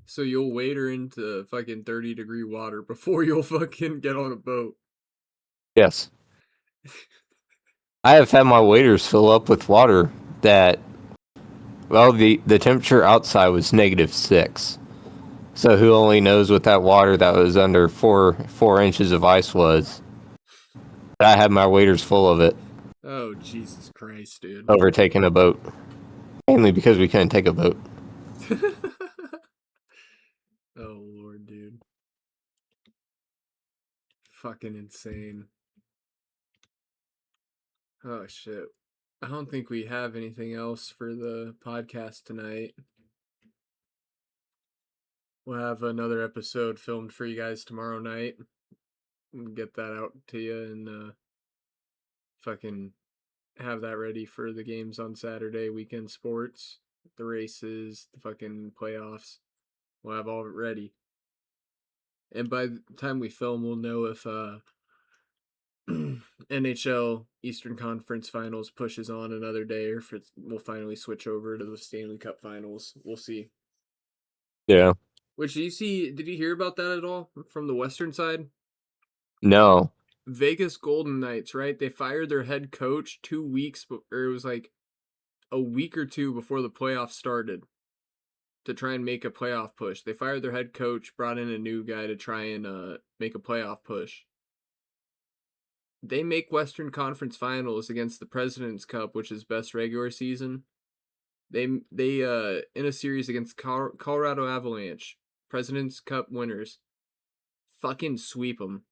So you'll wade her into fucking 30-degree water before you'll fucking get on a boat. Yes. I have had my waders fill up with water that, well, the temperature outside was -6. So who only knows what that water that was under four inches of ice was. But I had my waders full of it. Oh, Jesus Christ, dude. Overtaking a boat. Mainly because we couldn't take a boat. Oh, Lord, dude. Fucking insane. Oh, shit. I don't think we have anything else for the podcast tonight. We'll have another episode filmed for you guys tomorrow night. We'll get that out to you and fucking have that ready for the games on Saturday, weekend sports, the races, the fucking playoffs. We'll have all of it ready. And by the time we film, we'll know if NHL Eastern Conference Finals pushes on another day or if we'll finally switch over to the Stanley Cup Finals. We'll see. Yeah. Which did you hear about that at all from the Western side? No. Vegas Golden Knights, right? They fired their head coach 2 weeks, or it was like a week or two before the playoffs started to try and make a playoff push. They fired their head coach, brought in a new guy to try and make a playoff push. They make Western Conference Finals against the President's Cup, which is best regular season. They in a series against Colorado Avalanche, President's Cup winners, fucking sweep them.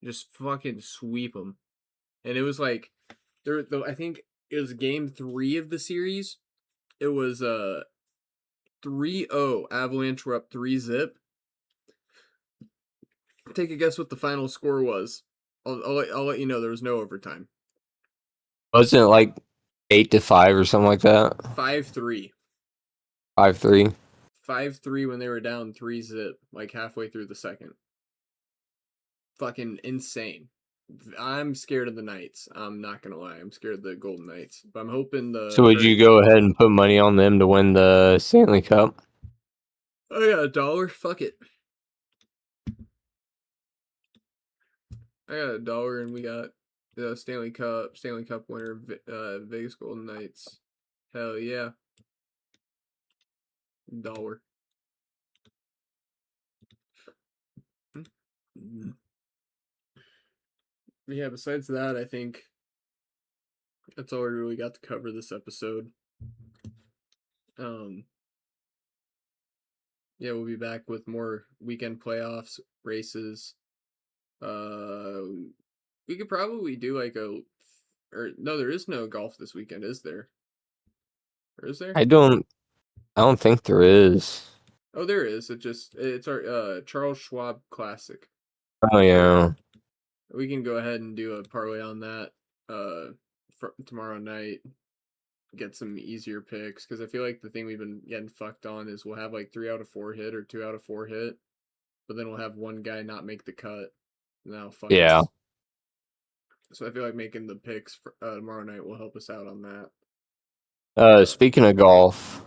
Just fucking sweep them. And it was like, I think it was game 3 of the series. It was 3-0. Avalanche were up 3-0. Take a guess what the final score was. I'll let you know there was no overtime. Wasn't it like 8-5 or something like that? 5-3. 5-3. 5-3 when they were down 3-0, like halfway through the second. Fucking insane. I'm scared of the Knights. I'm not gonna lie. I'm scared of the Golden Knights. But I'm hoping So would you go ahead and put money on them to win the Stanley Cup? Oh yeah, $1. Fuck it. I got $1 and we got the Stanley Cup winner, Vegas Golden Knights. Hell yeah. $1. Yeah, besides that, I think that's all we really got to cover this episode. Yeah, we'll be back with more weekend playoffs, races. We could probably do like no, there is no golf this weekend, is there? Or is there? I don't think there is. Oh, there is. It's our Charles Schwab Classic. Oh yeah. We can go ahead and do a parlay on that for tomorrow night. Get some easier picks because I feel like the thing we've been getting fucked on is we'll have like 3 out of 4 hit or 2 out of 4 hit, but then we'll have one guy not make the cut. Now fuck Yeah. us. So I feel like making the picks for tomorrow night will help us out on that. Speaking of golf,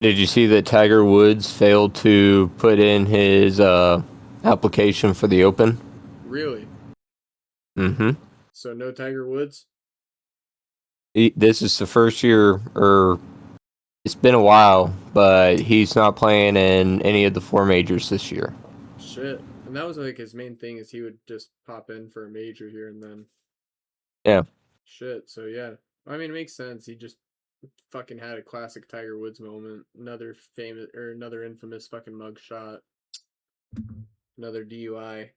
did you see that Tiger Woods failed to put in his application for the Open? Really? Mm-hmm. So no Tiger Woods? This is the first year, or it's been a while, but he's not playing in any of the 4 majors this year. Shit. And that was like his main thing is he would just pop in for a major here and then. Yeah. Shit. So yeah. I mean, it makes sense. He just fucking had a classic Tiger Woods moment. Another famous or another infamous fucking mug shot. Another DUI.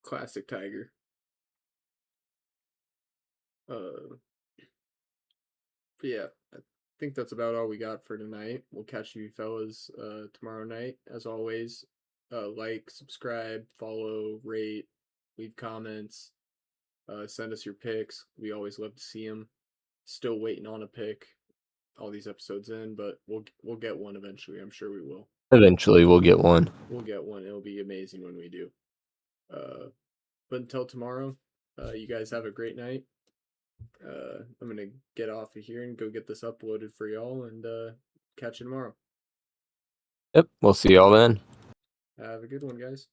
Classic Tiger. But yeah, I think that's about all we got for tonight. We'll catch you fellas tomorrow night. As always, like, subscribe, follow, rate, leave comments, send us your picks. We always love to see them. Still waiting on a pick. All these episodes in, but we'll get one eventually. I'm sure we will. Eventually, we'll get one. We'll get one. It'll be amazing when we do. But until tomorrow, you guys have a great night. I'm gonna get off of here and go get this uploaded for y'all, and catch you tomorrow. Yep. We'll see y'all then. Have a good one, guys.